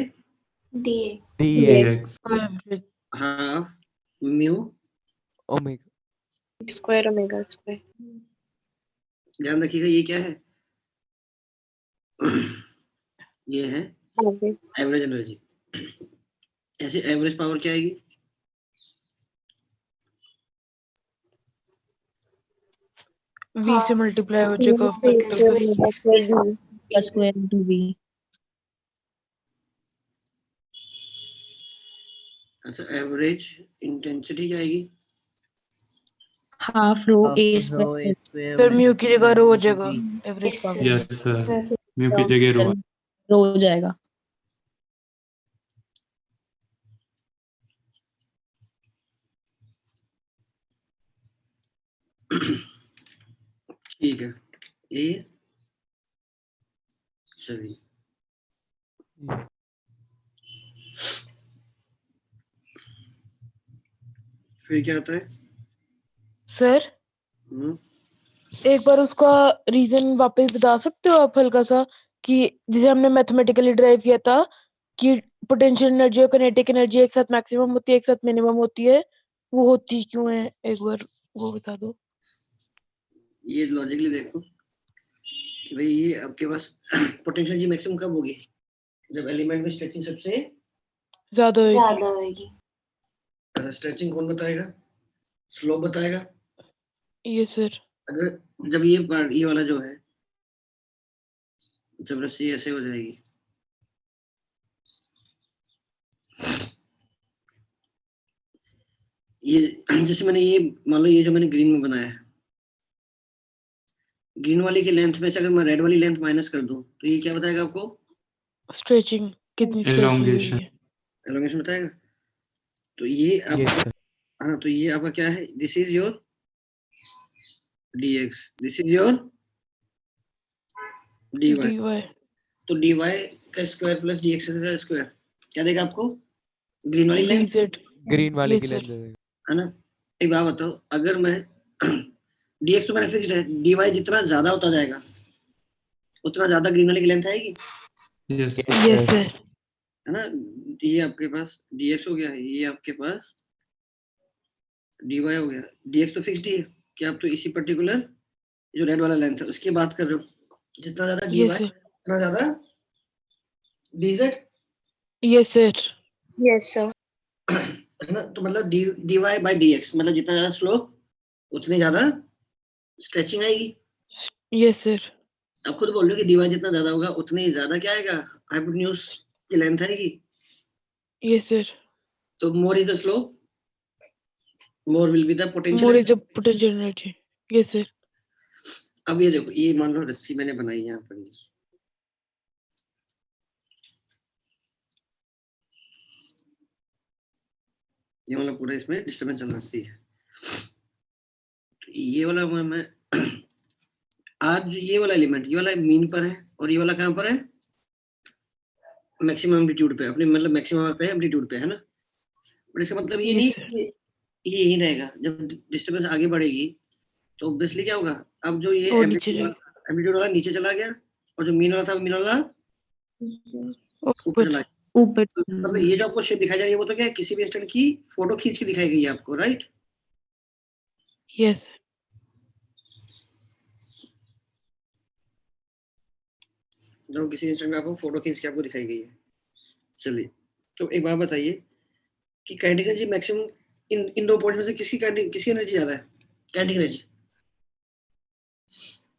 dx half mu omega square omega square. ध्यान रखिएगा, ये क्या है, ये है Average. Average energy. ऐसे एवरेज पावर क्या आएगी, v से मल्टीप्लाई हो जाएगा Omega square. Plus square into v. अच्छा, एवरेज इंटेंसिटी क्या आएगी? Half rho A Rho square. A square sir mu की जगह रो हो into जाएगा V. Average Yes, power. Yes sir, mu की जगह रो। रो हो जाएगा। ठीक है, ये चलिए फिर क्या आता है? सर एक बार उसका रीजन वापस बता सकते हो आप हल्का सा, कि जिसे हमने मैथमेटिकली ड्राइव किया था कि पोटेंशियल एनर्जी और काइनेटिक एनर्जी एक साथ मैक्सिमम होती है, एक साथ मिनिमम होती है, वो होती क्यों है? एक बार वो बता दो। ये लॉजिकली देखो कि भाई ये आपके पास पोटेंशियल एनर्जी मैक्सिमम कब होगी? जब एलिमेंट में स्ट्रेचिंग सबसे ज्यादा होगी। स्ट्रेचिंग कौन बताएगा? स्लोप बताएगा। ये सर अगर जब ये वाला जो है, जब रस्सी ऐसे हो जाएगी, ये जैसे मैंने ये मान लो ये जो मैंने ग्रीन में बनाया है, ग्रीन वाली की लेंथ में से अगर मैं रेड वाली लेंथ माइनस कर दूं तो ये क्या बताएगा आपको? स्ट्रेचिंग कितनी Elongation. एलोंगेशन बताएगा। तो ये आपका हाँ, तो ये आपका क्या है? This is your dx, this is your dy। तो dy का स्क्वायर प्लस dx का स्क्वायर क्या देगा आपको? ग्रीन वाली लेंथ, ग्रीन वाले की लेंथ है ना? एक बात बताओ, अगर मैं dx तो मैंने फिक्स्ड है, dy जितना ज्यादा होता जाएगा उतना ज्यादा ग्रीन वाली की लेंथ आएगी। यस सर, है ना? ये आपके पास dx हो गया, ये आपके पास dy हो गया। dx तो फिक्स्ड ही है, क्या आप तो इसी पर्टिकुलर जो रेड वाला लेंथ है उसकी बात कर रहे हो? जितना ज्यादा dy उतना ज्यादा dz। Yes sir. Yes sir. है ना? तो मतलब dy by dx मतलब जितना ज्यादा स्लोप उतनी ज्यादा स्ट्रेचिंग आएगी। Yes sir. आप खुद बोल रहे हो कि dy जितना ज्यादा होगा उतनी ज्यादा क्या आएगा? हाइपोटेन्यूज की लेंथ आएगी। Yes sir. तो more is the slope, more will be the potential. More is the potential energy. Yes sir. अब ये देखो, ये मान लो रस्सी मैंने बनाई यहाँ पर, ये वाला पूरा इसमें डिस्टर्बेंस चल रही है। तो ये वाला मैं आज ये वाला एलिमेंट ये वाला मीन पर है और ये वाला कहाँ पर है? मैक्सिमम एम्पलीट्यूड पे, अपने मतलब मैक्सिमम पे एम्पलीट्यूड पे, है ना? बट इसका मतलब ये नहीं कि ये यही रहेगा। जब डिस्टर्बेंस आगे बढ़ेगी तो ऑब्वियसली क्या होगा? अब जो ये एम्पलीट्यूड वाला नीचे चला गया और जो मीन वाला था मीन वाला ऊपर चला गया। ऊपर। मतलब ये जो आपको शेप दिखाई जा रही है वो तो क्या है? किसी भी इंस्टेंट की फोटो खींच के दिखाई गई है आपको, राइट? यस। जो किसी इंस्टेंट में आपको फोटो खींच के आपको दिखाई गई है। चलिए, तो एक बात बताइए कि काइनेटिक एनर्जी मैक्सिमम इन दो पॉइंट में से किसकी एनर्जी ज्यादा है? काइनेटिक एनर्जी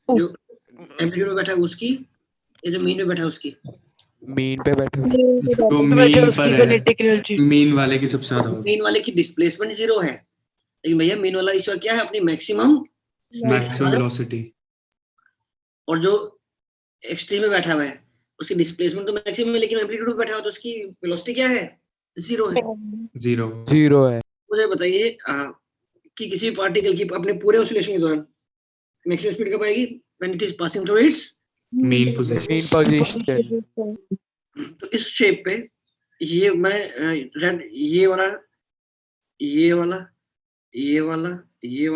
जो एम्पलीट्यूड में बैठा है उसकी, या जो मीन में बैठा है उसकी? मीन पे बैठे जो मीन पर है, मीन वाले की सबसे ज्यादा होगी। मीन वाले की डिस्प्लेसमेंट 0 है, लेकिन भैया मीन वाला इस वक्त क्या है? अपनी मैक्सिमम वेलोसिटी। और जो एक्सट्रीम में बैठा हुआ है उसकी डिस्प्लेसमेंट तो मैक्सिमम है, लेकिन एम्पलीट्यूड में बैठा हुआ तो उसकी वेलोसिटी क्या है? 0 है। 0 है। मुझे बताइए कि किसी पार्टिकल की अपने पूरे ऑसिलेशन के दौरान मैक्सिमम स्पीड कब आएगी? When it is passing through it's main position. तो इस शेप पे ये मैं रेड ये वाला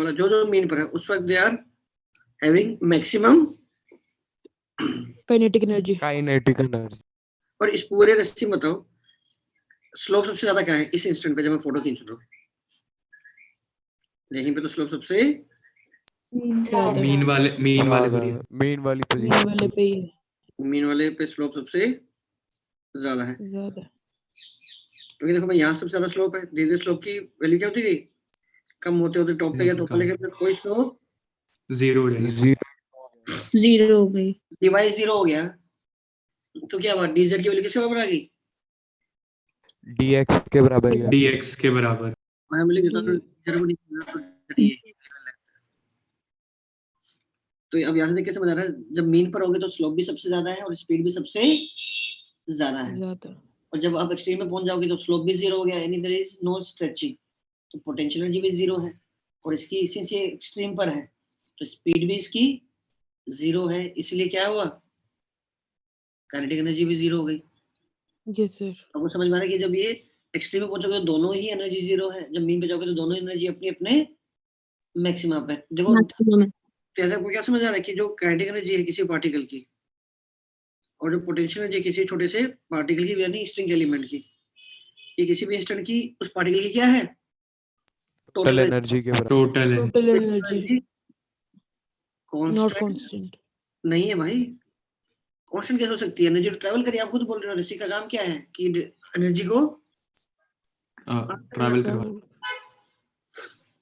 जो जो मीन पर है उस वक्त they are having maximum kinetic energy. और इस पूरे रस्सी में बताओ स्लोप सबसे ज्यादा क्या है इस इंस्टेंट पे जब मैं फोटो खींच रहा हूँ? यहीं पे तो स्लोप सबसे मीन वाले पे स्लोप सबसे ज्यादा है। क्योंकि देखो भाई यहाँ सबसे ज्यादा स्लोप है, धीरे धीरे स्लोप की वैल्यू क्या होती गई? कम होते होते टॉप पे गया, टॉप पे लेके कोई स्लोप 0 हो जाएगी। 0 हो गई। डिवाइस 0 हो गया तो क्या हुआ? डीजेड की वैल्यू किसके बराबर आ गई? dx के बराबर ही है। dx के बराबर। मैं लिख देता हूँ जरूर नहीं तो अब यहाँ से कैसे समझ आ रहा है, जब मीन पर होगे तो स्लोप भी सबसे ज्यादा है और स्पीड भी सबसे ज्यादा है, और जब आप एक्सट्रीम में पहुंच जाओगे तो स्लोप भी जीरो हो गया, यानी देयर इज नो स्ट्रेचिंग, तो पोटेंशियल एनर्जी भी जीरो है, और इसकी सिंस ये एक्सट्रीम पर है तो स्पीड भी इसकी जीरो है, इसलिए क्या हुआ, काइनेटिक एनर्जी भी जीरो हो गई। Yes sir. आपको समझ में आ रहा है कि जब ये एक्सट्रीम में पहुंचोगे तो दोनों ही एनर्जी जीरो है, जब मीन पे जाओगे तो दोनों एनर्जी अपने अपने मैक्सिमम पे। देखो तो ऐसा आपको क्या समझ आ रहा है कि जो काइनेटिक एनर्जी है किसी पार्टिकल की और जो पोटेंशियल एनर्जी किसी छोटे से पार्टिकल की यानी स्ट्रिंग एलिमेंट की, ये किसी भी इंस्टेंट की उस पार्टिकल की क्या है, टोटल एनर्जी के बराबर। Total energy not constant constant नहीं है भाई, कांस्टेंट कैसे हो सकती है, एनर्जी तो ट्रैवल करिए, आप खुद बोल रहे हो ऋषि का काम क्या है कि एनर्जी को ट्रैवल करवा।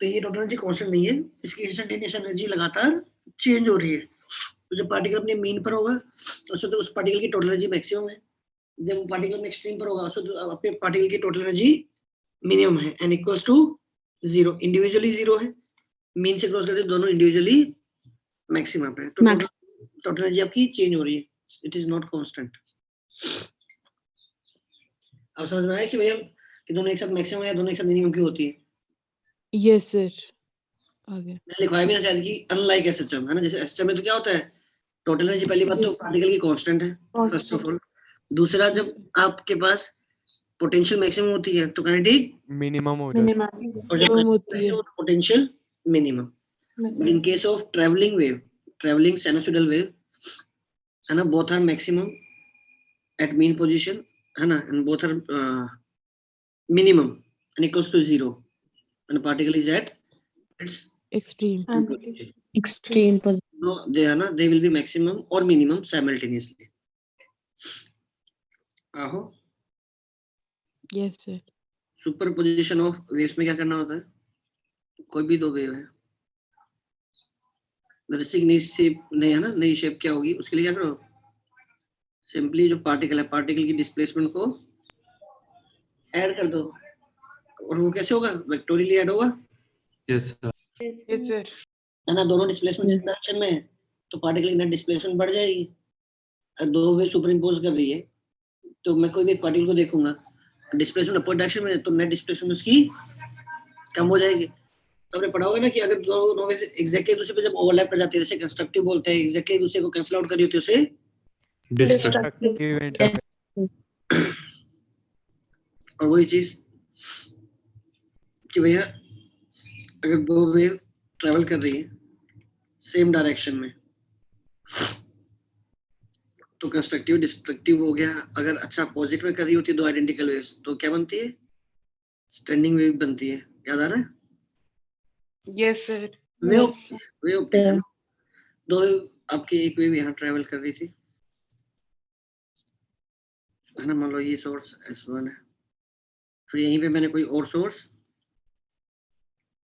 तो ये टोटल एनर्जी कांस्टेंट नहीं है, इसकी इंस्टेंटेनियस एनर्जी लगातार चेंज हो रही है, तो जब पार्टिकल अपने मीन पर होगा तो उस पार्टिकल की टोटल एनर्जी मैक्सिमम है, जब पार्टिकल में एक्सट्रीम पर होगा तो अपने पार्टिकल की टोटल एनर्जी मिनिमम है, n इक्वल्स टू 0, इंडिविजुअली 0 है, मीन से क्रॉस करते दोनों इंडिविजुअली मैक्सिमम पे, तो टोटल एनर्जी आपकी चेंज हो रही है, इट इज नॉट कांस्टेंट। अब समझ में आया कि भैया कि दोनों एक साथ मैक्सिमम या दोनों एक साथ मिनिमम क्यों होती है? यस सर आगे मैंने लिखवाया भी था शायद कि अनलाइक एसएचएम है ना, जैसे एसएचएम में तो क्या होता है, टोटल एनर्जी पहली बात तो पार्टिकल की कांस्टेंट है फर्स्ट ऑफ ऑल, दूसरा जब आपके पास पोटेंशियल मैक्सिमम होती है तो काइनेटिक मिनिमम हो जाता है, और जब होती है potential minimum. But in case of travelling wave, travelling sinusoidal wave है ना, both are maximum at mean position है ना, and both are minimum and equals to 0 when particle is at its extreme no they are na, they will be maximum or minimum simultaneously। आहो yes sir. Superposition of waves में क्या करना होता है, कोई भी दो वेव है ऋषिक नई शेप नहीं है ना, नई शेप क्या होगी उसके लिए क्या करो, सिंपली जो पार्टिकल है पार्टिकल की डिस्प्लेसमेंट को ऐड कर दो, और वो कैसे होगा, वेक्टोरियली ऐड होगा। Yes sir. यस सर है ना, दोनों डिस्प्लेसमेंट सेम डायरेक्शन में है तो पार्टिकल की नेट डिस्प्लेसमेंट बढ़ जाएगी। अगर दो वेव सुपर इंपोज कर रही है तो मैं कोई भी पार्टिकल को देखूंगा डिस्प्लेसमेंट अपर डायरेक्शन में तो नेट डिस्प्लेसमेंट उसकी कम हो जाएगी। तो आपने पढ़ा होगा ना कि अगर दोनों वेव एग्जैक्टली दूसरे पे जब ओवरलैप कर जाती है, जैसे कंस्ट्रक्टिव बोलते हैं, एग्जैक्टली दूसरे को कैंसिल आउट कर रही होती है उसे डिस्ट्रक्टिव। और वही चीज कि भैया अगर दो वेव ट्रेवल कर रही है सेम डायरेक्शन में तो कंस्ट्रक्टिव डिस्ट्रक्टिव हो गया। अगर अच्छा अपोजिट में कर रही होती है दो आइडेंटिकल वेव्स तो क्या बनती है, स्टैंडिंग वेव बनती है। याद आ रहा है? Yes sir. वेव दो आपकी एक वेव यहाँ ट्रेवल कर रही थी है ना, मान लो ये सोर्स S1 है, फिर यहीं पे मैंने कोई और सोर्स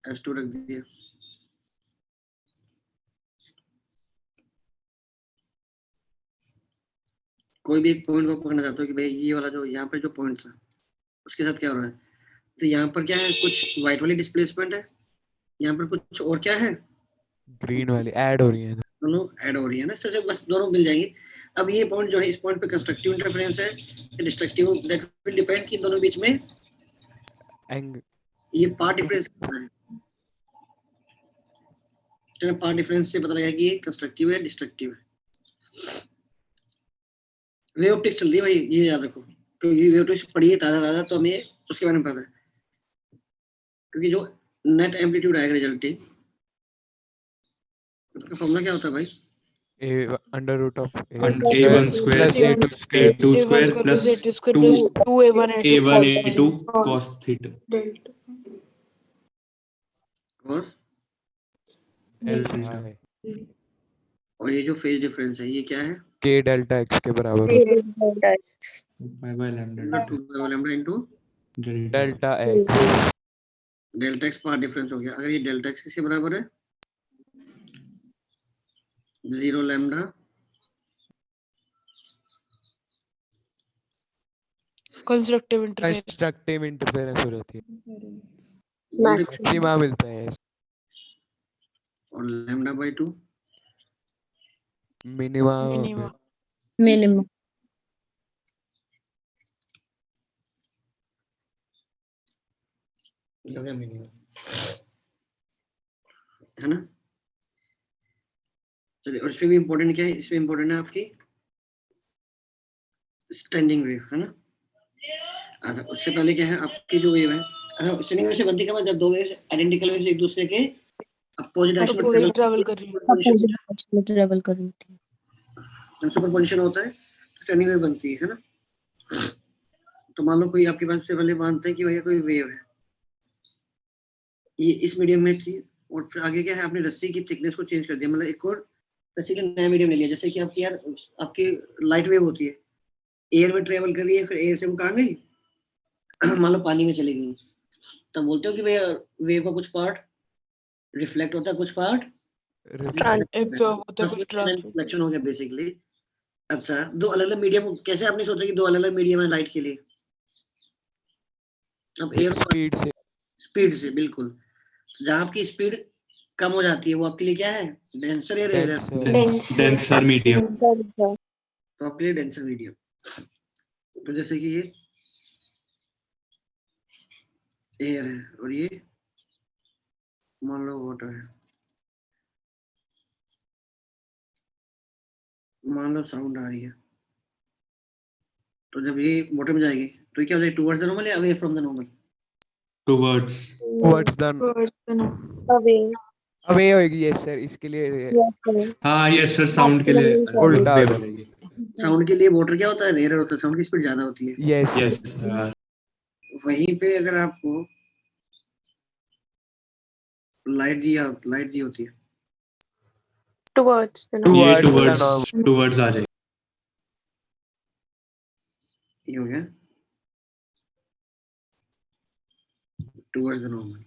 S2 रख दिया, कोई भी एक पॉइंट को पकड़ना चाहते हो कि भाई ये वाला जो यहाँ पे जो पॉइंट था उसके साथ क्या हो रहा है, तो यहाँ पर क्या है, कुछ व्हाइट वाली डिस्प्लेसमेंट है, यहाँ पर कुछ और क्या है, ग्रीन वाली ऐड हो रही है, दोनों ऐड हो रही है ना, इससे बस दोनों मिल जाएंगे। अब ये पॉइंट जो है इस पॉइंट पे कंस्ट्रक्टिव इंटरफेरेंस है, डिस्ट्रक्टिव, दैट विल डिपेंड कि दोनों बीच में ये पार्ट डिफरेंस कितना है। तो पार्ट डिफरेंस से पता लगा कि ये कंस्ट्रक्टिव है डिस्ट्रक्टिव है। वेव ऑप्टिक्स चल रही है भाई, ये याद रखो, क्योंकि वेव ऑप्टिक्स पढ़ी है ताजा तो हमें उसके बारे में पता है, क्योंकि जो नेट एम्पलीट्यूड आएगा रिजल्टिंग उसका फॉर्मूला क्या होता है भाई, a under root of a1 square a2 square plus 2a1 a2 cos theta cos delta है, और ये जो फेज डिफरेंस है ये क्या है, k delta x के बराबर होता है, pi by lambda 2 lambda into delta x, delta x path difference हो गया। अगर ये डेल्टा एक्स किसके बराबर है, 0 lambda constructive interference constructive interference हो जाती है, Maximum. मैक्सिमा मिलता है, और lambda by 2 minima minima minimum हो गया मिनिमम, है ना। चलिए, और इसमें भी इम्पोर्टेंट क्या है, इसमें इम्पोर्टेंट है आपकी स्टैंडिंग वेव, है ना। अच्छा, उससे पहले क्या है आपकी जो वेव है, स्टैंडिंग वेव से बनती क्या है, जब दो वेव्स आइडेंटिकल वेव्स एक दूसरे के अपोजिट डायरेक्शन में अपोजिट ट्रैवल कर रही है। अपोजिट डायरेक्शन में ट्रेवल कर रही थी। जब सुपरपोजिशन होता है तो स्टैंडिंग वेव बनती है ना। तो मान लो कोई आपके पास से पहले मानते हैं कि भैया कोई वेव है, ये इस मीडियम में थी, और फिर आगे क्या है, आपने रस्सी की थिकनेस को चेंज कर दिया, मतलब एक और रस्सी का नया मीडियम ले लिया। जैसे कि आपकी यार आपकी लाइट वेव होती है, एयर में ट्रेवल कर रही है, फिर एयर से वो कहाँ गई मान लो पानी में चली गई, तब बोलते हो कि भैया वेव का कुछ पार्ट रिफ्लेक्ट होता है, कुछ पार्ट रिफ्लेक्शन हो गया बेसिकली। अच्छा, दो अलग अलग मीडियम, कैसे आपने सोचा कि दो अलग अलग मीडियम है लाइट के लिए? अब एयर स्पीड से बिल्कुल, जहाँ आपकी स्पीड कम हो जाती है वो आपके लिए क्या है, डेंसर या रेयर? Denser medium. तो आपके लिए डेंसर मीडियम। तो जैसे कि ये एयर है और ये मान लो वाटर है, मान लो साउंड आ रही है, तो जब ये बॉटम में जाएगी तो ये क्या हो जाएगी, टुवर्ड्स द नॉर्मल या away from the normal? Towards away होगी। यस सर, इसके लिए हाँ यस सर, साउंड के लिए उल्टा wave होगी। साउंड के लिए वाटर क्या होता है, रेयर होता है, साउंड की स्पीड ज्यादा होती है। यस यस वहीं पे अगर आपको लाइट दी होती है, Towards the ये normal. टुवर्ड्स आ जाएगी। ये हो गया टुवर्ड्स द नॉर्मल,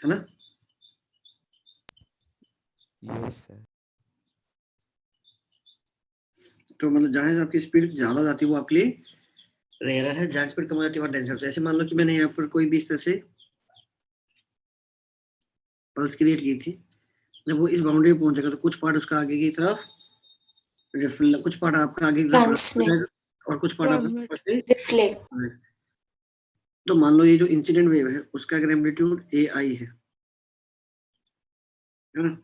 है ना। Yes sir. तो मतलब जहाँ से आपकी स्पीड ज्यादा हो जाती है वो आपके लिए रेयर है, जहाँ स्पीड कम हो जाती है वहाँ डेंसर। तो ऐसे मान लो कि मैंने यहाँ पर कोई भी इस तरह से पल्स क्रिएट की थी, जब वो इस बाउंड्री पे पहुंचेगा तो कुछ पार्ट उसका आगे की तरफ कुछ पार्ट आपका आगे की तरफ और कुछ पार्ट आपका रिफ्लेक्ट। तो मान लो ये जो इंसिडेंट वेव है उसका अगर एम्पलीट्यूड AI है ना,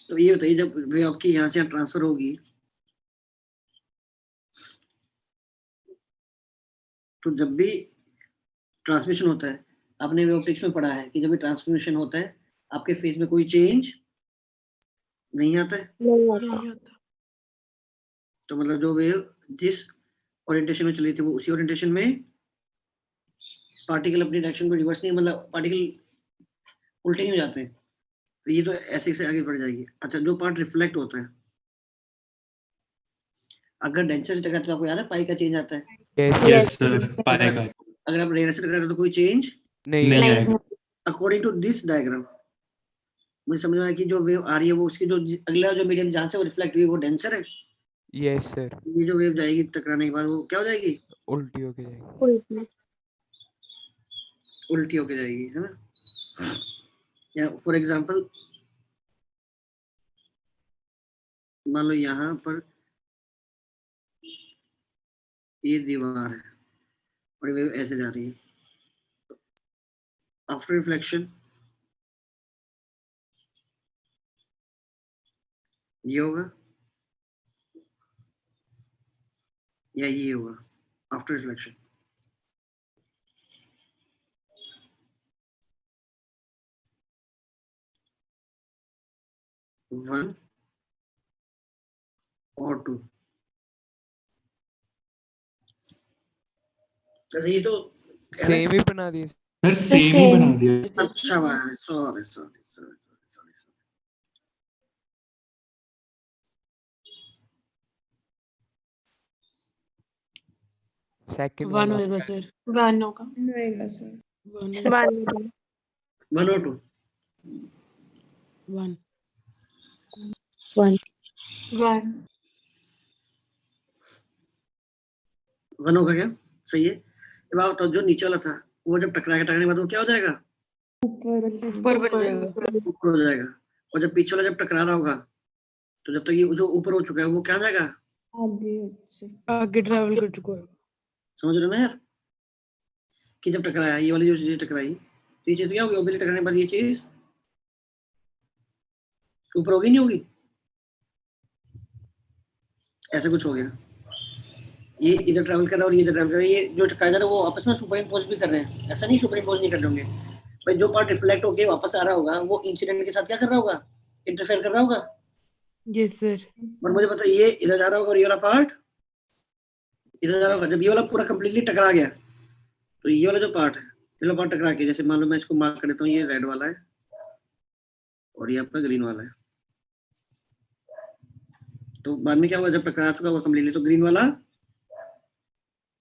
तो ये बताइए जब वेव आपकी यहाँ से ट्रांसफर होगी तो जब भी ट्रांसमिशन होता है, आपने वेव ऑप्टिक्स में पढ़ा है कि जब भी ट्रांसमिशन होता है आपके फेज में कोई चेंज नहीं आता है। तो मतलब जो वेव जिस ओरिएंटेशन में चली थी वो उसी ओरिएंटेशन में पार्टिकल अपनी डायरेक्शन को रिवर्स नहीं, मतलब पार्टिकल उल्टे नहीं हो जाते, तो ये तो ऐसे से आगे बढ़ जाएगी। अच्छा, जो पार्ट रिफ्लेक्ट होता है अगर डेंसर से टकराता है, आपको याद है पाई का चेंज आता है। यस सर, पाई का। अगर आप रेयर से टकराते तो कोई चेंज नहीं आएगा। अकॉर्डिंग टू दिस डायग्राम मुझे समझ में आया कि जो वेव आ रही है वो उसकी जो अगला जो मीडियम जहाँ से वो रिफ्लेक्ट हुई वो डेंसर है। Yes sir. ये जो वेव जाएगी टकराने के बाद वो क्या हो जाएगी, उल्टी होके जाएगी, उल्टी होके जाएगी, है ना। या फॉर एग्जांपल मान लो यहाँ पर ये दीवार है और वेव ऐसे जा रही है, आफ्टर रिफ्लेक्शन ये होगा या ये होगा आफ्टर रिफ्लेक्शन। वन और टू, ये तो सेम ही बना दिए सर, सेम ही बना दिया। अच्छा भाई, sorry sorry sorry sorry. Second 1 होगा सर, 1 होगा। होएगा सर। 1 और 2 1 1 1 1 होगा क्या? सही है। अब आप बताओ जो नीचे वाला था वो जब टकराएगा, टकराने के बाद वो क्या हो जाएगा? ऊपर बन जाएगा। ऊपर हो जाएगा। और जब पीछे वाला जब टकरा रहा होगा तो जब तक ये जो ऊपर हो चुका है वो क्या हो जाएगा? आगे ट्रैवल कर चुका है। समझ रहे हो ना यार कि जब टकराया ये वाली जो चीज टकराई तो ये चीज क्या होगी? ओबेली टकराने के बाद ये चीज ऊपर होगी नहीं होगी? ऐसा कुछ हो गया। ये इधर ट्रैवल कर रहा है और ये इधर ट्रैवल कर रहा है। ये जो टकरा जा रहा है वो आपस में सुपर इम्पोज भी कर रहे हैं। ऐसा नहीं सुपर इम्पोज नहीं कर रहे होंगे भाई। जो पार्ट रिफ्लेक्ट होके वापस आ रहा होगा वो इंसिडेंट के साथ क्या कर रहा होगा? इंटरफेयर कर रहा होगा। Yes sir. और मुझे पता है ये इधर जा रहा होगा और ये वाला पार्ट इधर जा रहा होगा। जब ये वाला पूरा कंप्लीटली टकरा गया तो ये वाला जो पार्ट है, ये वाला पार्ट टकरा के, जैसे मान लो मैं इसको मार्क कर देता हूँ, ये रेड वाला है और ये आपका ग्रीन वाला है। तो बाद में क्या होगा? जब टकरा चुका होगा कंप्लीटली तो ग्रीन वाला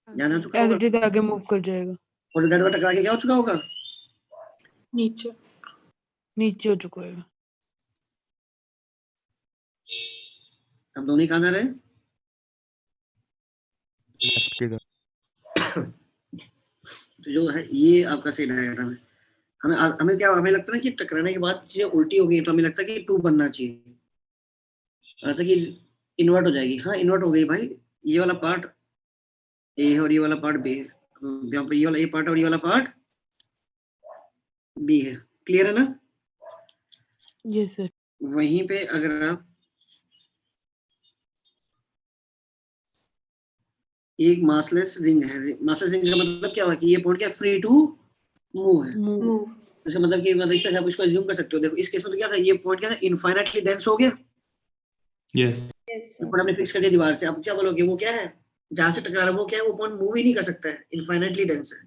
जाना चुका होगा, एज इट इज आगे मूव कर जाएगा। और रेड वाला टकरा के क्या हो चुका होगा? नीचे हो चुका है। अब दोनों कहाँ जा रहे हैं? लेफ्ट की तरफ। तो जो है ये आपका सही डायग्राम है। हमें क्या, हमें लगता है कि टकराने के बाद चीजें उल्टी हो गई तो हमें लगता है कि 2 बनना चाहिए, लगता है कि इन्वर्ट हो जाएगी। हाँ इन्वर्ट हो गई भाई। ये वाला पार्ट ए है और ये वाला पार्ट बी है। यहाँ पे ये वाला ए पार्ट और ये वाला पार्ट बी है। क्लियर है ना? Yes sir. वहीं पे अगर आप एक मासलेस रिंग है, मासलेस रिंग का मतलब क्या हुआ कि ये पॉइंट क्या फ्री टू मूव है। इसका मतलब कि मतलब इस तरह से आप इसको अज्यूम कर सकते हो। देखो इस केस में तो क्या था, ये पॉइंट क्या था, इनफाइनाइटली डेंस हो गया। यस पॉइंट हमने फिक्स कर दिया दीवार से। आप क्या बोलोगे वो क्या है? जहां से टकरा रहा है वो क्या है? वो पॉइंट मूव ही नहीं कर सकता है, इनफाइनाइटली डेंस है।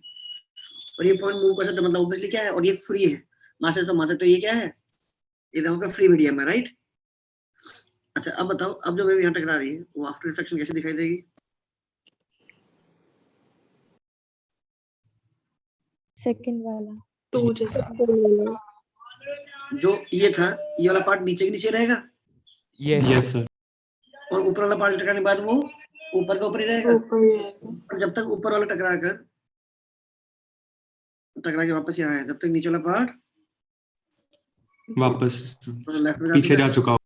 और ये पॉइंट मूव कर सकता है मतलब ऑब्वियसली क्या है, और ये फ्री है। मासलेस तो मासलेस तो ये क्या है? एकदम का फ्री मीडियम है, राइट? अच्छा अब बताओ, अब जो वेव यहाँ टकरा रही है वो आफ्टर रिफ्लेक्शन कैसे दिखाई देगी? सेकंड वाला 2 जैसा। जो ये था ये वाला पार्ट नीचे के नीचे रहेगा यस सर। और ऊपर वाला पार्ट टकराने के बाद वो ऊपर का ऊपर ही रहेगा। और जब तक ऊपर वाला टकरा के वापस यहाँ है, जब तक नीचे वाला पार्ट वापस लेफ्ट में पीछे जा चुका हो।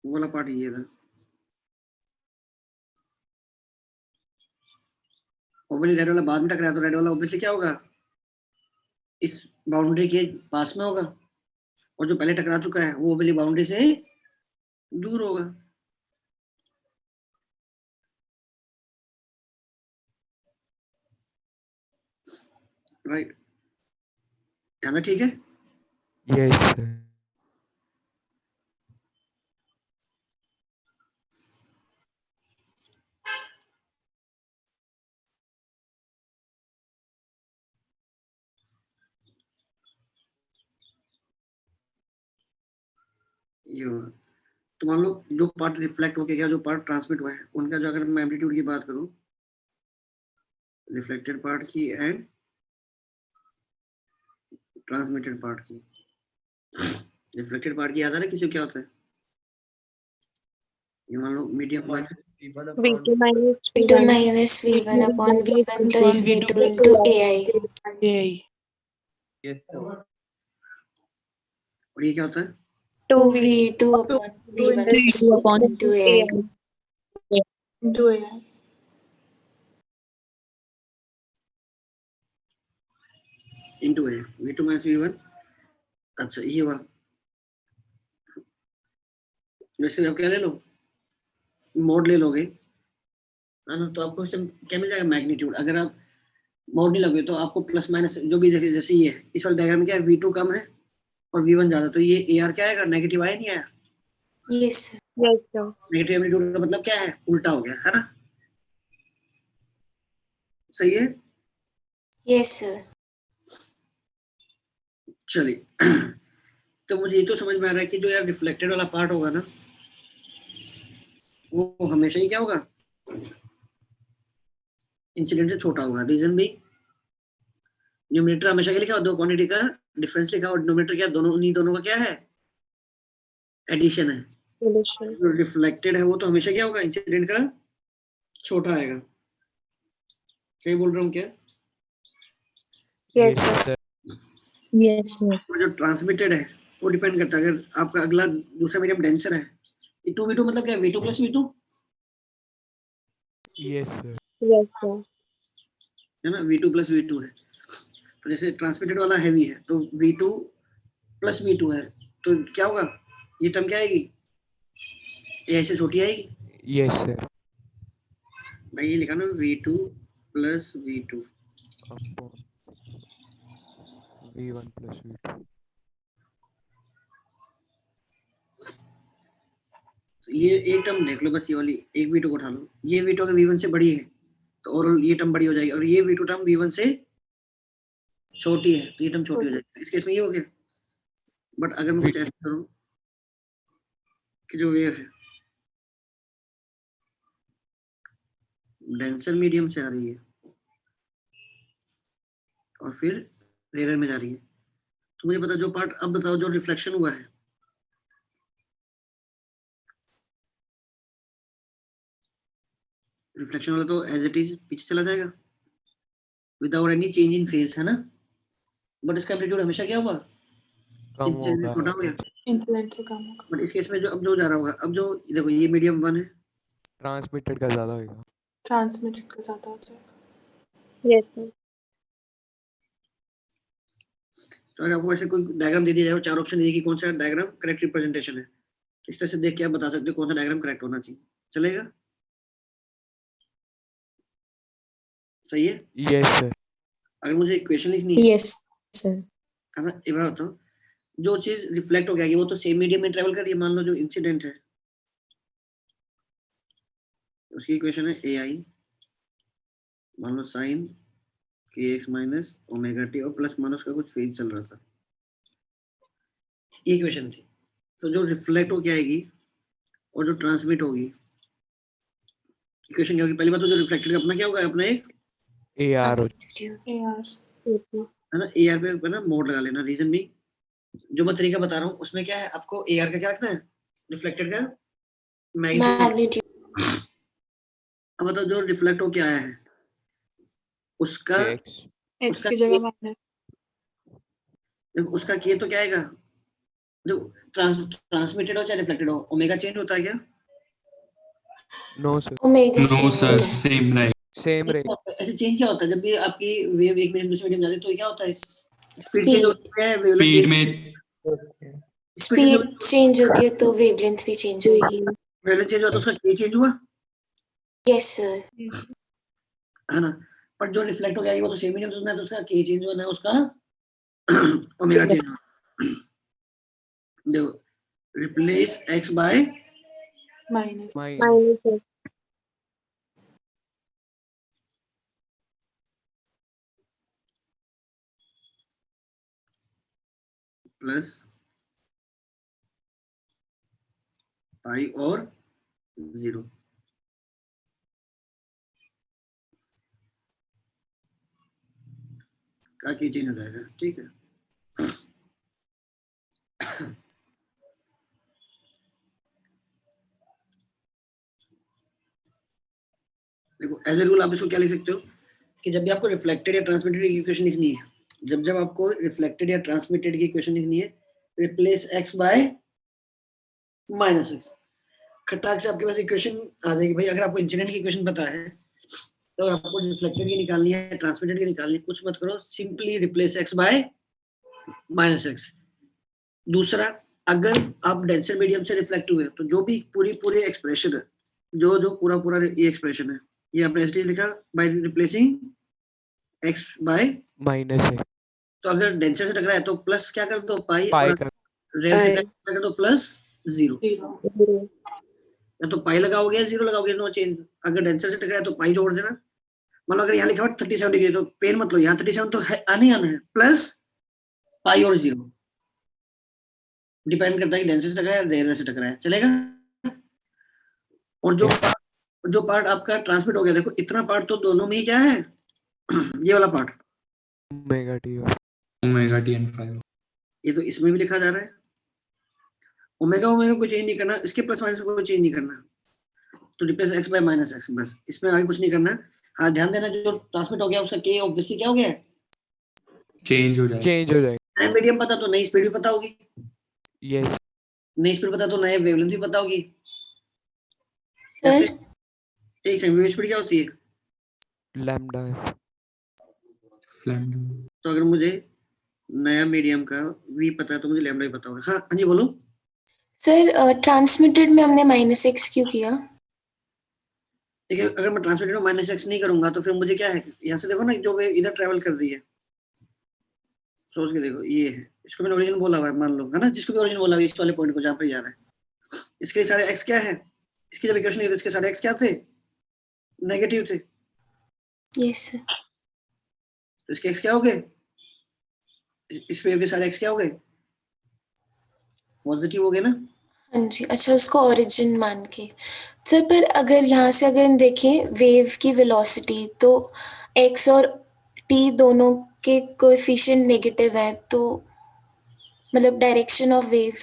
वो वाला पार्ट ये था। ओबेली रेड वाला बाद में टकराया तो रेड वाला ऑब्वियसली क्या होगा? इस बाउंड्री के पास में होगा, और जो पहले टकरा चुका है वो ओबेली बाउंड्री से दूर होगा। राइट? यहाँ ठीक है? Yes sir. ये होगा। तो मान लो जो पार्ट रिफ्लेक्ट होके गया, जो पार्ट ट्रांसमिट हुआ है, उनका जो अगर मैं एम्पलीट्यूड की बात करूं, रिफ्लेक्टेड पार्ट की एंड ट्रांसमिटेड पार्ट की। रिफ्लेक्टेड पार्ट की याद आ रहा है किसी को क्या होता है? ये मान लो medium point V2 minus V2 minus V1 upon V1 plus V2 into AI. Yes, sir. और ये क्या होता है? 2V2 upon V1 plus V1 into AI. into AI. into A, V2 minus V1। अच्छा ये हुआ। वैसे आप क्या ले लो, मोड ले लोगे है ना, तो आपको क्या मिल जाएगा? मैग्नीट्यूड। अगर आप मोड नहीं लोगे तो आपको प्लस माइनस जो भी जैसे ये है, इस वाले डायग्राम में क्या है, V2 कम है और V1 ज्यादा, तो ये AR क्या आएगा? नेगेटिव आया नहीं आया? Yes. Yes, sir. Negative amplitude का मतलब क्या है? उल्टा हो गया है ना? सही है? Yes, sir. चलिए तो मुझे ये तो समझ में आ रहा है कि जो यार रिफ्लेक्टेड वाला पार्ट होगा ना वो हमेशा ही क्या होगा? इंसिडेंट से छोटा होगा। रीजन भी न्यूमरेटर हमेशा के लिखा, दो क्वांटिटी का डिफरेंस लिखा, और डिनोमिनेटर क्या, दोनों उन्हीं दोनों का क्या है? एडिशन है। एडिशन। जो रिफ्लेक्टेड है वो तो हमेशा क्या होगा, इंसिडेंट का छोटा आएगा। सही बोल रहा हूँ क्या? Yes sir. Yes sir. और जो ट्रांसमिटेड है वो डिपेंड करता है, अगर आपका अगला दूसरा मीडियम डेंसर है, 2v2 मतलब क्या, v2 plus v2 yes sir. Yes sir. है ना, v2 प्लस v2 है। तो जैसे ट्रांसमिटेड वाला हैवी है तो v2 प्लस v2 है, तो क्या होगा, ये टर्म क्या आएगी, ये ऐसे छोटी आएगी। Yes sir. भाई ये लिखा ना v2 plus v2 upon v1 plus v2। ये एक टर्म देख लो बस, ये वाली एक v2 को उठा लो, ये v2 अगर v1 से बड़ी है तो ओवरऑल ये टर्म बड़ी हो जाएगी, और ये v2 टर्म v1 से छोटी है तो ये टर्म छोटी हो जाएगी। इस केस में ये हो गया। बट अगर मैं कुछ ऐसा करूं कि जो वेव है डेंसर मीडियम से आ रही है और फिर रेयर में जा रही है, तो मुझे पता जो पार्ट, अब बताओ जो रिफ्लेक्शन हुआ है, रिफ्लेक्शन वाला तो एज इट इज पीछे चला जाएगा without any change in phase, है ना। बट इसका एम्पलीट्यूड हमेशा क्या होगा, कम होगा। छोटा हो गया। इंसिडेंट से कम होगा। बट इस केस में जो अब जो जा रहा होगा, अब जो देखो ये मीडियम 1 है, ट्रांसमिटेड का ज्यादा होगा। ट्रांसमिटेड का ज्यादा हो जाएगा। Yes sir. तो अगर आपको ऐसे कोई डायग्राम दे दिया जाए, चार ऑप्शन दिए कि कौन सा डायग्राम करेक्ट रिप्रेजेंटेशन है, तो इस तरह से देख के आप बता सकते हो कौन सा डायग्राम करेक्ट होना चाहिए। चलेगा? सही है? Yes sir. अगर मुझे इक्वेशन लिखनी है, यस सर। है ना, एक बार बताओ, जो चीज रिफ्लेक्ट हो गया वो तो सेम मीडियम में ट्रेवल कर रही है। मान लो जो इंसिडेंट है उसकी इक्वेशन है ai, मान लो sine kx minus omega t और प्लस माइनस का कुछ फेज चल रहा था, ये इक्वेशन थी। तो जो रिफ्लेक्ट हो क्या आएगी और जो ट्रांसमिट होगी, इक्वेशन क्या होगी, पहली बात तो जो रिफ्लेक्टेड का अपना क्या होगा, अपना एक AR हो है ना, AR पे ना मोड लगा लेना। रीजन भी जो मैं तरीका बता रहा हूँ उसमें क्या है, आपको AR का क्या रखना है, रिफ्लेक्टेड का मैग्नीट्यूड। अब बताओ जो रिफ्लेक्ट हो क्या आया है उसका x की जगह माइनस, देखो उसका किए तो क्या आएगा, देखो ट्रांसमिटेड हो चाहे रिफ्लेक्टेड हो, ओमेगा चेंज होता है क्या? No sir. No sir, same right. सेम रहेगा। ऐसे चेंज क्या होता है जब भी आपकी वेव एक मीडियम दूसरे मीडियम जाती है, तो क्या होता है, स्पीड चेंज होती है, स्पीड में स्पीड चेंज होती है तो वेवलेंथ भी चेंज होगी। वेवलेंथ चेंज हुआ तो उसका के चेंज हुआ, यस सर। है ना। पर जो रिफ्लेक्ट हो गया वो तो सेम मीडियम में है, तो उसका के चेंज हुआ ना उसका ओमेगा चेंज हुआ। देखो replace x by minus sir. Plus pi और 0, का के चेंज हो जाएगा। ठीक है, देखो एज ए रूल आप इसको क्या लिख सकते हो कि जब भी आपको रिफ्लेक्टेड या ट्रांसमिटेड की इक्वेशन लिखनी है, जब आपको रिफ्लेक्टेड या ट्रांसमिटेड की इक्वेशन लिखनी है, replace x by minus x, खटाक से आपके पास इक्वेशन आ जाएगी। भाई अगर आपको इंसिडेंट की इक्वेशन पता है तो आपको रिफ्लेक्टेड की निकालनी है, ट्रांसमिटेड की निकालनी है, कुछ मत करो, simply replace x by minus x. दूसरा, अगर आप डेंसर मीडियम से रिफ्लेक्ट हुए तो जो भी पूरी एक्सप्रेशन है, जो पूरा ये एक्सप्रेशन है, ये आपने एस लिखा by replacing x by minus है। तो अगर डेंसर से टकराए तो प्लस क्या कर दो पाई, पाई और रेयर से टकराए तो प्लस 0, या तो पाई लगाओगे या 0 लगाओगे, नो चेंज। अगर डेंसर से टकराए तो पाई जोड़ देना। मान लो अगर यहाँ लिखा हुआ 37 डिग्री तो पेन मत लो, यहाँ 37 तो आने आना है, प्लस पाई और 0, डिपेंड करता है कि डेंसर से टकराया या रेयर से टकराया, चलेगा। और जो पार्ट आपका ट्रांसमिट हो गया, देखो इतना पार्ट तो दोनों में ही क्या है ये वाला part omega t omega t n 5, ये तो इसमें भी लिखा जा रहा है ओमेगा ओमेगा को चेंज नहीं करना, इसके प्लस माइनस को चेंज नहीं करना, तो replace x by minus x, बस इसमें आगे कुछ नहीं करना। हाँ ध्यान देना, जो ट्रांसमिट हो गया उसका k ऑब्वियसली क्या हो गया, चेंज हो जाएगा। नया मीडियम पता तो नई स्पीड भी पता होगी, यस नई स्पीड पता तो नए वेवलेंथ भी पता होगी। सर एक सेकंड, वेव स्पीड क्या होती है, लैम्डा है। तो अगर मुझे नया मीडियम का v पता है तो मुझे लैम्डा भी पता होगा। हाँ हाँ जी बोलो। सर ट्रांसमिटेड में हमने -x क्यों किया? देखिए अगर मैं ट्रांसमिटेड में -x नहीं करूंगा तो फिर मुझे क्या है, यहाँ से देखो ना, जो वेव इधर ट्रेवल कर रही है, सोच के देखो, ये है, इसको मैंने ओरिजिन बोला हुआ है, मान लो, है ना, जिसको भी ओरिजिन बोला हुआ है इस वाले पॉइंट को जहाँ पे जा रहा है, इसके सारे x क्या है, इसकी जब इक्वेशन लिखी तो इसके सारे x क्या थे, नेगेटिव थे, यस सर। तो इसके x क्या हो गए, इस वेव के सारे x क्या हो गए, पॉजिटिव हो गए ना। हाँ जी, अच्छा उसको ओरिजिन मान के। सर पर अगर यहाँ से अगर हम देखें वेव की वेलोसिटी, तो x और t दोनों के कोएफिशिएंट नेगेटिव है, तो मतलब डायरेक्शन ऑफ वेव,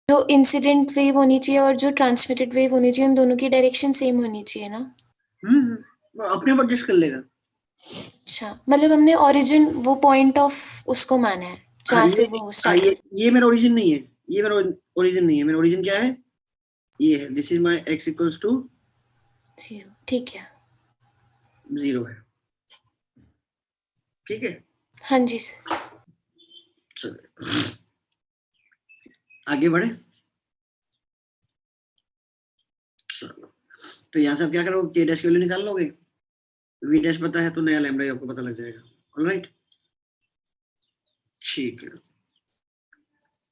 जो इंसिडेंट वेव होनी चाहिए और जो ट्रांसमिटेड वेव होनी चाहिए, उन दोनों की डायरेक्शन सेम होनी चाहिए ना। वो अपने आप एडजस्ट कर लेगा। अच्छा, मतलब हमने ओरिजिन वो पॉइंट ऑफ उसको माना है जहाँ से वो स्टार्ट। ये मेरा ओरिजिन नहीं है, ये मेरा ओरिजिन नहीं है, मेरा ओरिजिन क्या है, ये है, this is my x equals to 0, ठीक है। 0 है, ठीक है। हाँ जी सर। चलो आगे बढ़े। चलो तो यहाँ से आप क्या करोगे, k डैश की वैल्यू निकाल लोगे, v डैश पता है तो नया लैम्डा ही आपको पता लग जाएगा। ऑलराइट, ठीक है,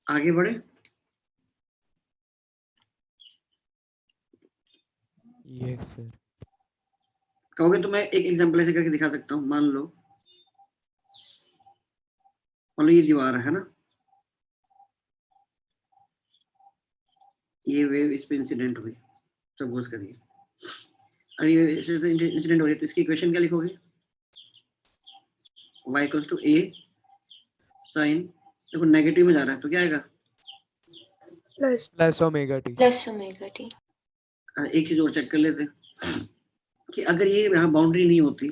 आगे बढ़े। Yes sir. कहोगे तो मैं एक एग्जांपल ऐसे करके दिखा सकता हूँ। मान लो ये दीवार है ना, ये वेव इस पे इंसिडेंट हुई, सपोज करिए, अगर ये इंसिडेंट हो रही है तो इसकी इक्वेशन क्या लिखोगे, y equals to a sine, देखो नेगेटिव में जा रहा है तो क्या आएगा, प्लस ओमेगा टी। एक चीज और चेक कर लेते हैं कि अगर ये यहाँ बाउंड्री नहीं होती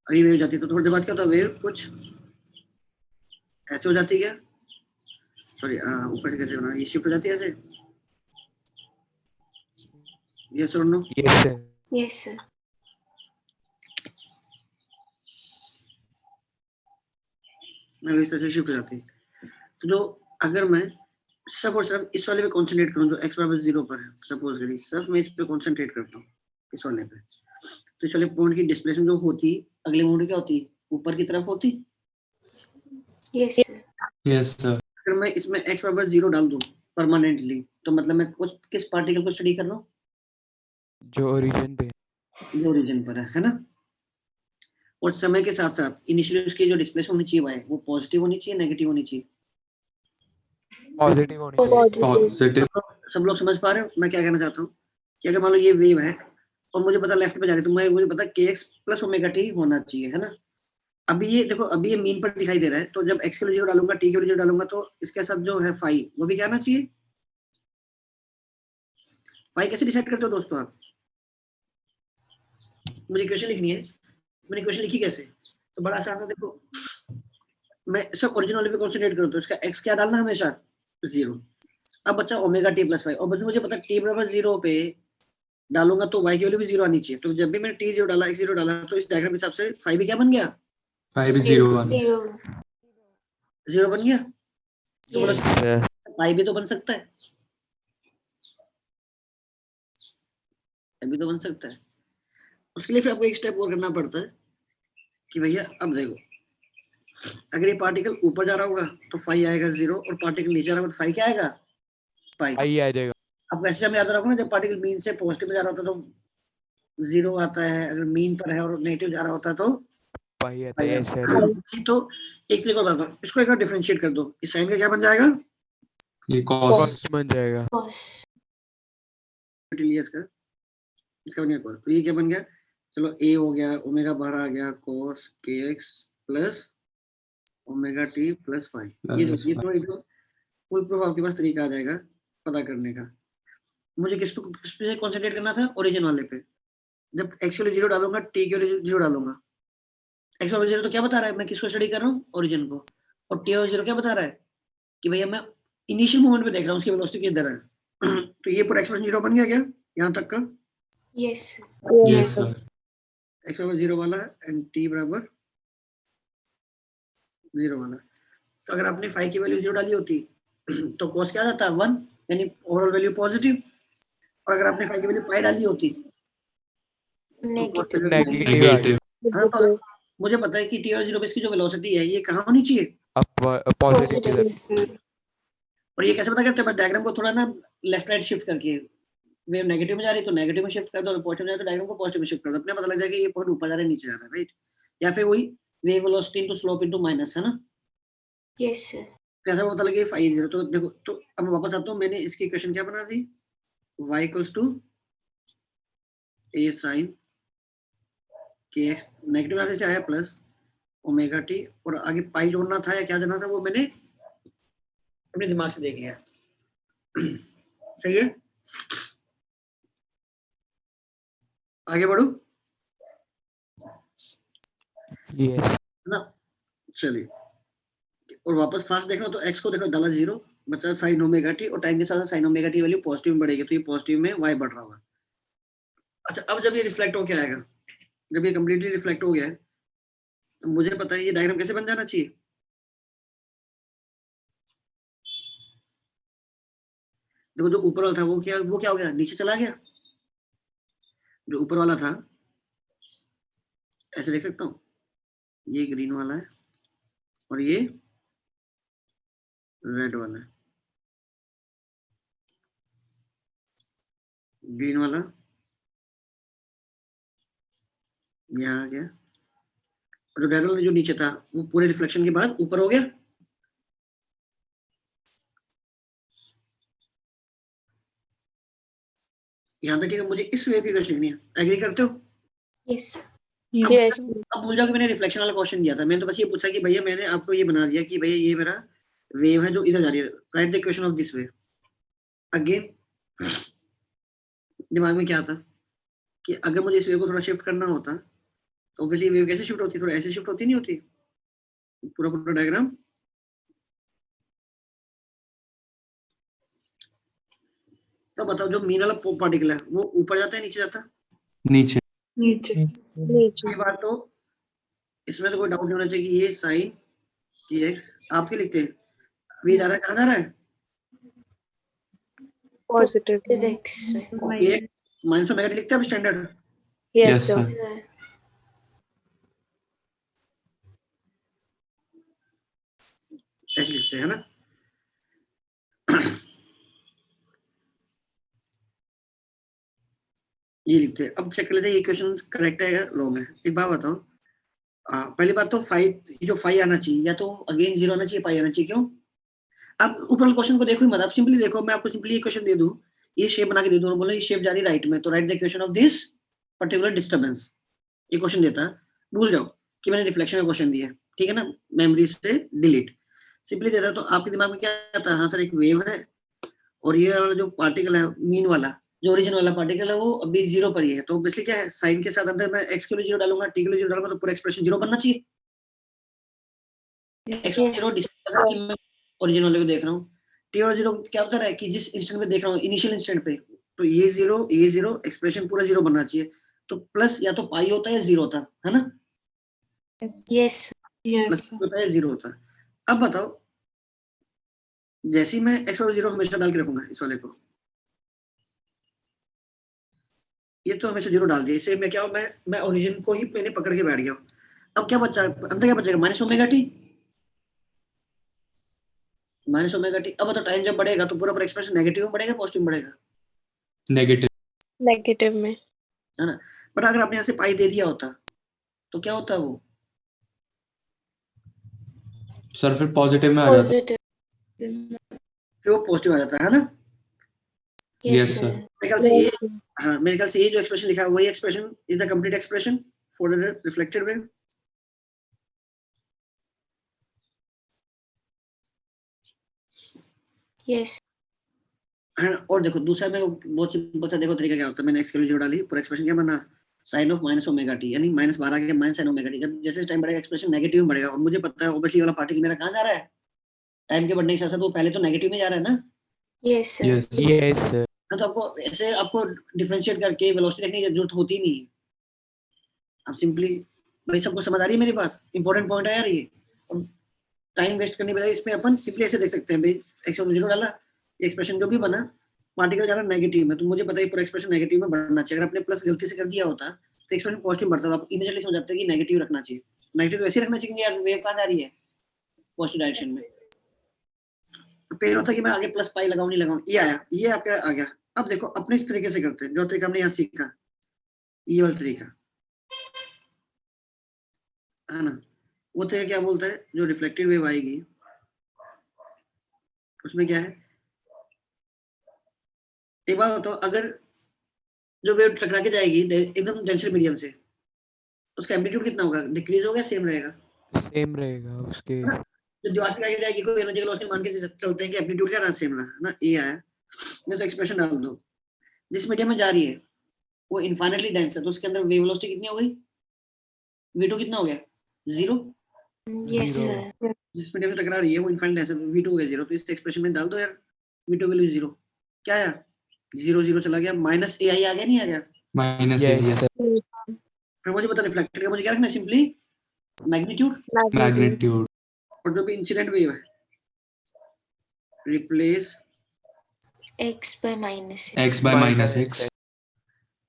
और ये वेव जाती तो थोड़ी देर बाद क्या होता, वेव कुछ ऐसे हो जाती, क्या सॉरी ऊपर से कैसे बना, ये शिफ्ट हो जाती है ऐसे, यस और no. Yes sir. Yes sir. मैं इस तरह से शिफ्ट हो जाती है। तो जो अगर मैं सब और सिर्फ इस वाले पे कंसंट्रेट करूं जो x बराबर 0 पर है, सपोज करिए सिर्फ मैं इस पे कंसंट्रेट करता हूं, इस वाले पे, तो इस वाले पॉइंट की डिस्प्लेसमेंट जो होती अगले पॉइंट क्या होती, ऊपर की तरफ होती। Yes yes sir. अगर मैं इसमें x बराबर 0 डाल दूं परमानेंटली, तो मतलब मैं कुछ किस पार्टिकल को स्टडी कर रहा हूँ, जो ओरिजिन पे, जो ओरिजिन पर है ना। और समय के साथ साथ इनिशियली उसकी जो डिस्प्लेसमेंट होनी चाहिए वो पॉजिटिव होनी चाहिए, नेगेटिव होनी चाहिए, पॉजिटिव होनी चाहिए। पॉजिटिव। सब लोग समझ पा रहे हो मैं क्या कहना चाहता हूँ, कि अगर मान लो ये वेव है और मुझे पता लेफ्ट पे जा रही है, तो मुझे पता kx प्लस ओमेगा टी होना चाहिए, है ना। अभी ये देखो, अभी ये मीन पर दिखाई दे रहा है, तो जब x के लिए 0 डालूंगा, t के लिए 0 डालूंगा, तो इसके साथ जो है फाई वो भी क्या आना चाहिए। फाई कैसे डिसाइड करते हो दोस्तों आप, मुझे इक्वेशन लिखनी है, मैंने इक्वेशन लिखी कैसे, तो बड़ा आसान था, देखो मैं सब ओरिजिनल वाले पे कंसंट्रेट करता हूं, इसका x क्या डालना हमेशा 0। अब बच्चा ओमेगा टी प्लस फाई, और मुझे पता t बराबर 0 पे डालूंगा तो y की वैल्यू भी 0 आनी चाहिए, तो जब भी मैंने t 0 डाला, x 0 डाला, तो इस डायग्राम के हिसाब से फाई भी क्या बन गया, 5 0 1 0 बन गया। तो यस सर। फाई भी तो बन सकता है, अभी तो बन सकता है। उसके लिए फिर आपको एक स्टेप और करना पड़ता है कि भैया अब देखो, अगर ये पार्टिकल ऊपर जा रहा होगा तो फाई आएगा 0, और पार्टिकल नीचे जा रहा होगा तो फाई क्या आएगा, पाई आ जाएगा। अब वैसे हमें याद रखो ना, जब पार्टिकल मीन से पॉजिटिव में जा रहा होता है तो 0 आता है, अगर मीन पर है और नेगेटिव जा रहा होता है तो पाई आता है ऐसे। तो एक क्लिक और बताता हूं, इसको एक बार डिफरेंशिएट कर दो, इस साइन का क्या बन जाएगा, ये cos कॉस बन जाएगा। इसका बन गया cos, तो ये क्या बन गया, चलो a हो गया, ओमेगा बाहर आ गया, cos kx plus omega t plus phi. ये जो फुल प्रूफ आपके पास तरीका आ जाएगा पता करने का। मुझे किस पे कॉन्सेंट्रेट करना था? ओरिजिन वाले पे। जब x के लिए 0 डालूंगा, t के लिए 0 डालूंगा। x वाले 0 तो क्या बता रहा है? मैं किसको स्टडी कर रहा हूँ? ओरिजिन को। और t वाले 0 क्या बता रहा है? कि भैया मैं इनिशियल मोमेंट पे देख रहा हूँ उसकी वेलोसिटी किधर है। तो ये पूरा एक्सप्रेशन 0 बन गया क्या यहाँ तक का? Yes yes sir. x बराबर 0 वाला एंड t बराबर 0 वाला। तो अगर आपने फाई की वैल्यू 0 डाली होती तो cos क्या आता? 1, यानी ओवरऑल वैल्यू पॉजिटिव। और अगर आपने फाई की वैल्यू पाई डाली होती तो cos वैल्यू नेगेटिव। हाँ, तो मुझे पता है कि t और 0 पे इसकी जो वेलोसिटी है ये कहाँ होनी चाहिए? पॉजिटिव। और ये कैसे पता करते हैं? मैं डायग्राम को थोड़ा ना लेफ्ट राइट शिफ्ट करके, वेव नेगेटिव में जा रही है तो नेगेटिव में शिफ्ट कर दो, और पॉजिटिव में जा रही है तो डायग्राम को पॉजिटिव में शिफ्ट कर दो। अपने पता लग जाएगा ये पॉइंट ऊपर जा रहा है नीचे जा रहा है, राइट? या फिर वही wave velocity into slope into minus, है ना? Yes sir. कैसा पता लगे फाई 0? तो देखो, तो अब मैं वापस आता हूँ, मैंने इसकी इक्वेशन क्या बना दी? y equals to a sin kx, negative में से आया प्लस ओमेगा टी, और आगे पाई जोड़ना था या क्या जोड़ना था वो मैंने अपने दिमाग से देख लिया। सही है, आगे बढ़ू यस ना? चलिए, और वापस फास्ट देखना तो x को देखो डाला 0, बचा साइन ओमेगा टी, और टाइम के साथ sine omega T value positive में बढ़ेगी तो ये पॉजिटिव में y बढ़ रहा होगा। अच्छा, अब जब ये रिफ्लेक्ट होके आएगा, जब ये कंप्लीटली रिफ्लेक्ट हो गया है तो मुझे पता है ये डायग्राम कैसे बन जाना चाहिए। देखो, जो ऊपर वाला था वो क्या हो गया? नीचे चला गया। जो ऊपर वाला था ऐसे देख सकता हूँ, ये ग्रीन वाला है और ये रेड वाला है। ग्रीन वाला यहाँ आ गया, और जो रेड वाला जो नीचे था वो पूरे रिफ्लेक्शन के बाद ऊपर हो गया। यहाँ तक ठीक है। मुझे इस वेव की क्वेश्चन लिखनी है, एग्री करते हो? यस यस अब भूल जाओ कि मैंने रिफ्लेक्शन वाला क्वेश्चन दिया था। मैंने तो बस ये पूछा कि भैया मैंने आपको ये बना दिया कि भैया ये मेरा वेव है जो इधर जा रही है, right the equation of this wave. Again दिमाग में क्या आता कि अगर मुझे इस वेव को थोड़ा शिफ्ट करना होता तो ऑब्वियसली वेव कैसे शिफ्ट होती? थोड़ा ऐसे शिफ्ट होती नहीं होती? पूरा पूरा डायग्राम तब बताओ, जो मीन वाला पार्टिकल है वो ऊपर जाता है नीचे जाता है? नीचे। ये बात तो इसमें तो कोई डाउट नहीं होना चाहिए कि ये साइन की एक्स आपके लिखते हैं। अभी जा रहा है, कहाँ जा रहा है? पॉजिटिव एक्स ये माइनस ओमेगा टी लिखते हैं स्टैंडर्ड। Yes sir. सर ऐसे लिखते हैं ना? ये लिखते हैं। अब चेक कर लेते हैं ये क्वेश्चन करेक्ट है या रॉन्ग है। एक बात बताओ, पहली बात तो जो फाई आना चाहिए, या तो अगेन 0 आना चाहिए, पाई आना चाहिए। क्यों? आप ऊपर क्वेश्चन को देखो ही मत, आप सिंपली देखो। मैं आपको सिंपली ये क्वेश्चन दे दूं, ये शेप बना के दे दूं और बोलो ये शेप जा रही है राइट में, तो right the equation of this particular disturbance. ये क्वेश्चन देता, भूल जाओ कि मैंने रिफ्लेक्शन का क्वेश्चन दिया, ठीक है ना? मेमोरी से डिलीट सिंपली देता तो आपके दिमाग में क्या आता है? हाँ सर, एक वेव है और ये वाला जो पार्टिकल है मीन वाला, जो ओरिजिन वाला पार्टिकल है वो अभी 0 पर ही है, तो ऑब्वियसली क्या है, साइन के साथ अंदर मैं x के लिए 0 डालूंगा, t के लिए 0 डालूंगा, तो पूरा एक्सप्रेशन 0 बनना चाहिए। x Yes. 0 ओरिजिन वाले को देख रहा हूँ। t और 0 क्या बता रहा है कि जिस इंस्टेंट पे देख रहा हूँ, इनिशियल इंस्टेंट पे, तो ये 0 एक्सप्रेशन पूरा 0 बनना चाहिए। तो प्लस या तो पाई होता है या 0 होता है ना? यस प्लस होता है 0 होता है। अब बताओ, जैसे ही मैं x और 0 हमेशा डाल के रखूंगा इस वाले को, ये तो हमेशा 0 डाल दिया, इसे मैं क्या, मैं ओरिजिन को ही मैंने पकड़ के बैठ गया। अब क्या बचा अंदर? क्या बचेगा? Minus omega T, minus omega T. अब बताओ, टाइम जब बढ़ेगा तो पूरा पूरा एक्सप्रेशन नेगेटिव में बढ़ेगा, पॉजिटिव में बढ़ेगा? नेगेटिव में, है ना? बट अगर आपने यहाँ से पाई दे दिया होता तो क्या होता? वो सर फिर पॉजिटिव में आ जाता। पॉजिटिव फिर वो पॉजिटिव आ जाता है ना? Yes sir. सर मेरे ख्याल से ये, हाँ मेरे ख्याल से ये जो एक्सप्रेशन लिखा है वही expression is the complete expression for the reflected wave. Yes और देखो दूसरा में बहुत सिंपल सा देखो तरीका क्या होता है, मैंने एक्स की वैल्यू जो डाली, पूरा एक्सप्रेशन क्या बना, sine of minus omega t, यानी माइनस 12 के माइनस साइन ओमेगा टी। जब जैसे टाइम बढ़ेगा एक्सप्रेशन नेगेटिव में बढ़ेगा, और मुझे पता है ऑब्वियसली वाला पार्टिकल मेरा कहाँ जा रहा है, टाइम के बढ़ने के साथ साथ वो पहले तो नेगेटिव में जा रहा है ना। Yes sir yes sir. तो आपको ऐसे आपको डिफरेंशिएट करके वेलोसिटी देखने की जरूरत होती नहीं है, आप सिंपली, भाई सबको समझ आ रही है मेरी बात, इंपॉर्टेंट पॉइंट है यार ये। टाइम वेस्ट करने के बजाय इसमें अपन सिंपली ऐसे देख सकते हैं, भाई एक्स और 0 डाला, एक्सप्रेशन जो भी बना, पार्टिकल जा रहा नेगेटिव में, तो मुझे पता है पूरा एक्सप्रेशन नेगेटिव में बढ़ना चाहिए। अगर आपने प्लस गलती से कर दिया होता तो एक्सप्रेशन पॉजिटिव बढ़ता, तो आप इमीडिएटली समझ जाते हैं कि नेगेटिव रखना चाहिए। नेगेटिव तो ऐसे रखना चाहिए कि यार वेव कहाँ जा रही है, पॉजिटिव डायरेक्शन में। तो पेन होता है कि मैं आगे प्लस पाई लगाऊं नहीं लगाऊं, ये आया, ये आपका आ गया। अब देखो अपने इस तरीके से करते हैं, जो तरीका हमने यहाँ सीखा, ये वाला तरीका है ना, वो तरीका क्या बोलता है, जो रिफ्लेक्टेड वेव आएगी उसमें क्या है, एक बार बताओ, अगर जो वेव टकरा के जाएगी एकदम डेंसर मीडियम से, उसका एम्पलीट्यूड कितना होगा, डिक्रीज होगा, सेम रहेगा? सेम रहेगा उसके। जब दीवार से टकरा के जाएगी कोई एनर्जी लॉस नहीं, मान के चलते हैं कि एम्पलीट्यूड क्या रहा, सेम रहा ना, ये आया। नहीं तो एक्सप्रेशन डाल दो, जिस मीडियम में जा रही है वो इनफाइनाइटली डेंस है, तो उसके अंदर वेव वेलोसिटी कितनी हो गई, v2 कितना हो गया, 0। यस सर जिस मीडियम से टकरा रही है वो इनफाइनाइट डेंस है, तो v2 हो गया 0। तो इस एक्सप्रेशन में डाल दो यार, v2 वैल्यू 0, क्या आया, 0 0 चला गया, माइनस ai आ गया, नहीं आ गया, माइनस यस फिर मुझे पता रिफ्लेक्टेड का मुझे क्या रखना है, सिंपली मैग्नीट्यूड, मैग्नीट्यूड, और जो भी इंसिडेंट वेव है replace x by minus x by minus x,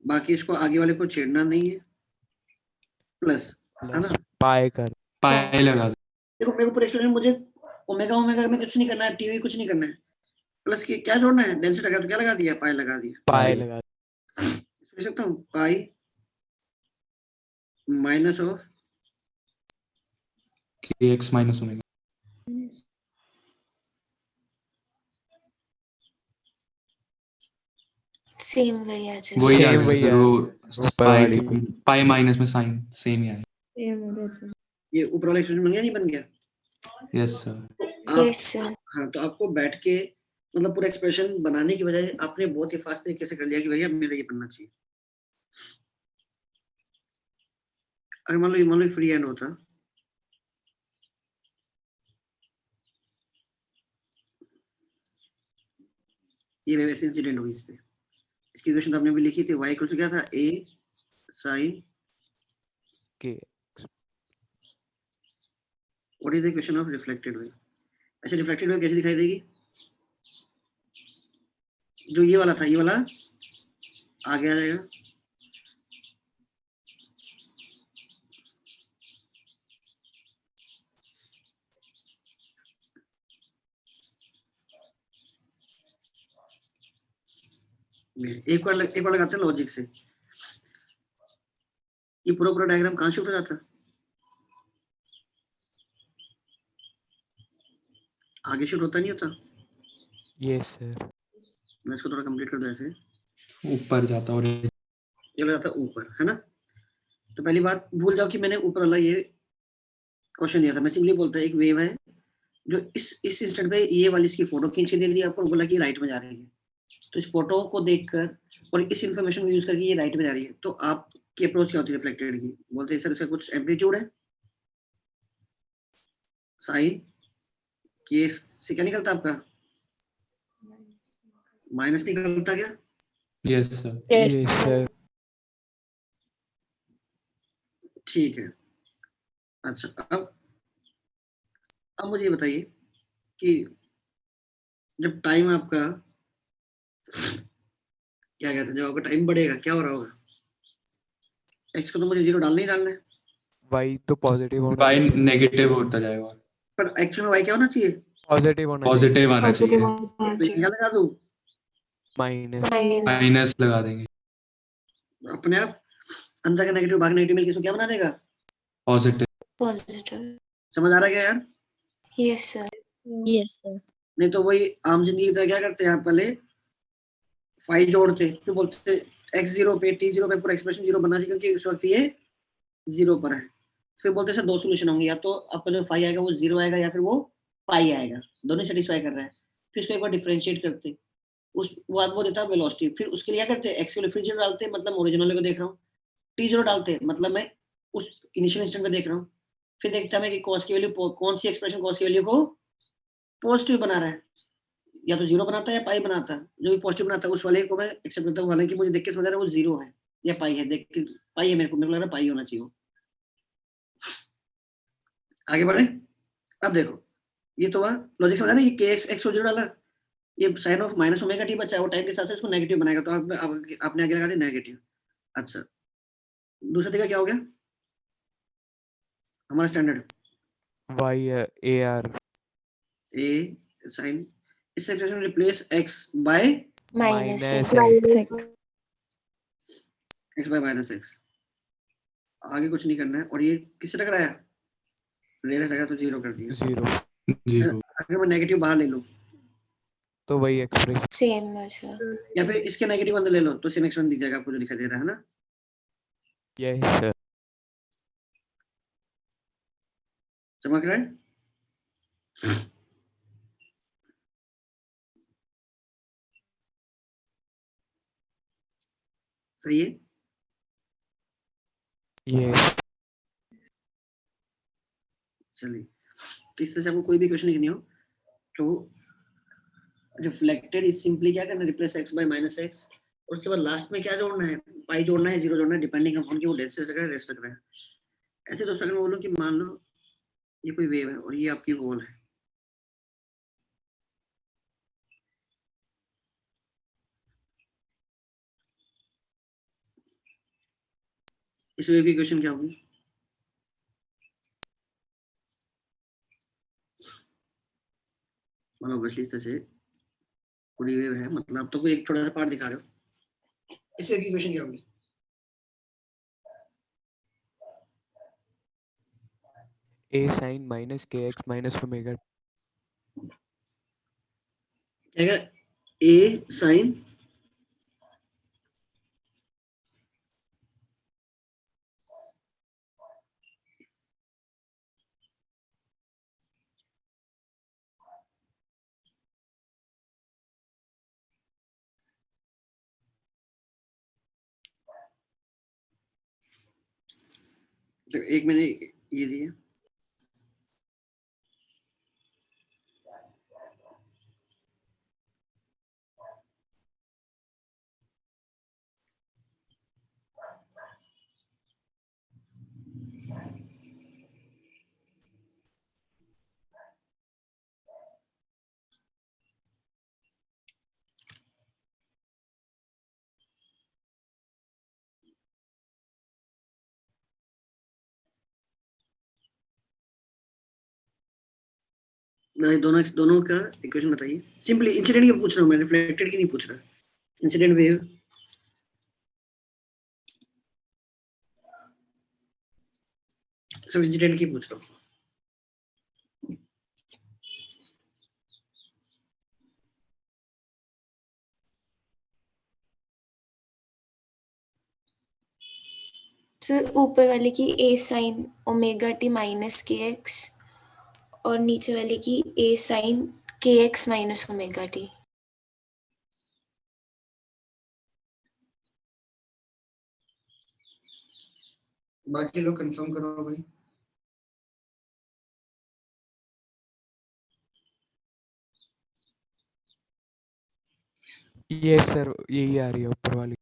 बाकी इसको आगे वाले को छेड़ना नहीं है, प्लस है ना, पाई कर, पाई लगा दो। देखो मेरे ऊपर एक्सप्रेशन, मुझे ओमेगा ओमेगा में कुछ नहीं करना है, टीवी कुछ नहीं करना है, प्लस की क्या जोड़ना है, डेंसिटी लगा, तो क्या लगा दिया, पाई लगा दिया, पाई लगा लिख सकता हूँ, pi minus of kx minus omega, same वही आ जाएगा। वही आ Same गया वही सर, आ वो ऊपर वाली पाई पाई माइनस में साइन सेम ही आया। सेम हो जाता है। ये ऊपर वाला एक्सप्रेशन बन गया, नहीं बन गया? यस सर, यस सर हाँ, तो आपको बैठ के मतलब पूरा एक्सप्रेशन बनाने की बजाय आपने बहुत ही फास्ट तरीके से कर लिया कि भैया मेरा ये बनना चाहिए। अगर मान लो फ्री हैंड होता, ये वेव ऐसे इंसिडेंट होगी इस पे, इसकी इक्वेशन तो आपने भी लिखी थी, y इक्वल टू क्या था, a sin के। What is the equation of reflected wave. अच्छा, रिफ्लेक्टेड वेव कैसे दिखाई देगी, जो ये वाला था, ये वाला आगे आ जाएगा, एक बार लगाते हैं लॉजिक से, ये पूरा डायग्राम कहाँ शिफ्ट हो जाता, आगे शिफ्ट होता नहीं होता? Yes sir. मैं इसको थोड़ा कंप्लीट कर दूं, ऐसे ऊपर जाता और ये जाता ऊपर, है ना। तो पहली बात भूल जाओ कि मैंने ऊपर वाला ये क्वेश्चन दिया था, मैं सिंपली बोलता है एक वेव है जो इस इंस्टेंट पे ये वाली इसकी फोटो खींच के दे दी आपको, बोला कि राइट में जा रही है, तो इस फोटो को देखकर और इस इंफॉर्मेशन को यूज करके ये राइट में जा रही है, तो आपकी अप्रोच क्या होती है रिफ्लेक्टेड की, बोलते हैं सर इसका कुछ एम्पलीट्यूड है, साइन के से क्या निकलता आपका, माइनस निकलता क्या? Yes sir, yes sir. ठीक है। अच्छा, अब मुझे ये बताइए कि जब टाइम आपका क्या कहते हैं, जब आपका टाइम बढ़ेगा क्या हो रहा होगा, एक्स को तो मुझे 0 डालना ही डालना है, वाई तो पॉजिटिव होना वाई चाहिए। नेगेटिव होता जाएगा, पर एक्चुअल में वाई क्या होना चाहिए, पॉजिटिव होना चाहिए। पॉजिटिव आना चाहिए, तो क्या लगा दूं, माइनस। माइनस लगा देंगे, अपने आप अंदर का नेगेटिव भाग नेगेटिव मिलके इसको क्या बना देगा, पॉजिटिव। पॉजिटिव। समझ आ रहा है क्या यार? Yes sir. Yes sir. नहीं तो वही आम जिंदगी की तरह क्या करते हैं आप, पहले फाइव जोड़ते, फिर बोलते x0 पे t0 पे पूरा एक्सप्रेशन 0 बनना चाहिए क्योंकि उस वक्त ये 0 पर है, फिर बोलते हैं सर दो सोल्यूशन होंगे, या तो आपका जो फाई आएगा वो 0 आएगा या फिर वो पाई आएगा, दोनों सेटिस्फाई कर रहा है, फिर इसको एक बार डिफरेंशिएट करते, उस बाद वो देता वेलोसिटी, फिर उसके लिए क्या करते हैं, एक्स के लिए फिर 0 डालते, मतलब ओरिजिनल को देख रहा हूँ, t0 डालते मतलब मैं उस इनिशियल इंस्टेंट में देख रहा हूँ, फिर देखता मैं कि cos की वैल्यू कौन सी एक्सप्रेशन cos की वैल्यू को पॉजिटिव बना रहा है, या तो 0 बनाता है या पाई बनाता है, जो भी पॉजिटिव बनाता है उस वाले को मैं एक्सेप्ट करता हूँ, हालांकि मुझे देख के समझ आ रहा है वो 0 है या पाई है, देख के पाई है, मेरे को लग रहा है पाई होना चाहिए। आगे बढ़े, अब देखो ये तो लॉजिक समझा ना, ये के एक्स एक्स 0 डाला, ये sine of minus omega t बचा, वो टाइम के साथ साथ इसको नेगेटिव बनाएगा, तो आपने आगे लगा दिया नेगेटिव। अच्छा दूसरा तरीका क्या हो गया हमारा standard, y a r a sine, इस एक्सप्रेशन में replace x by minus minus x। x by minus x, आगे कुछ नहीं करना है। और ये किससे टकराया, रेल टकराया तो 0 कर दिया। 0 अगर मैं नेगेटिव बाहर ले लूं तो वही एक्सप्रेशन सेम बचा। या फिर इसके नेगेटिव अंदर ले लो तो सेम एक्सप्रेशन दिख जाएगा आपको जो दिखाई दे रहा है ना। यही सर। चमक रहा है, सही है। यस चलिए इस तरह से आपको कोई भी क्वेश्चन लिखनी हो तो रिफ्लेक्टेड इज सिंपली क्या करना है, replace x by minus x, और उसके बाद लास्ट में क्या जोड़ना है, पाई जोड़ना है, 0 जोड़ना है, डिपेंडिंग अपॉन कि वो डेंस टक रहा है रेस्ट टक रहा है। ऐसे दोस्तों अगर मैं बोलूं कि मान लो ये कोई वेव है और ये आपकी वॉल है, इस वेव की इक्वेशन क्या होगी, मतलब ऑब्वियसली इस तरह से पूरी वेव है, मतलब आप तो कोई एक छोटा सा पार्ट दिखा रहे हो, इस वेव की इक्वेशन क्या होगी, a sin minus kx minus omega क्या a साइन एक मैंने ये दिया, नहीं दोनों दोनों का इक्वेशन बताइए, सिंपली इंसिडेंट की पूछ रहा हूँ मैं, रिफ्लेक्टेड की नहीं पूछ रहा, इंसिडेंट वेव सब इंसिडेंट की पूछ रहा हूँ। सर ऊपर वाले की a sin omega t minus के एक्स और नीचे वाले की a sin के एक्स माइनस ओमेगा t। बाकी लोग कंफर्म करो भाई। ये सर यही आ रही है ऊपर वाली।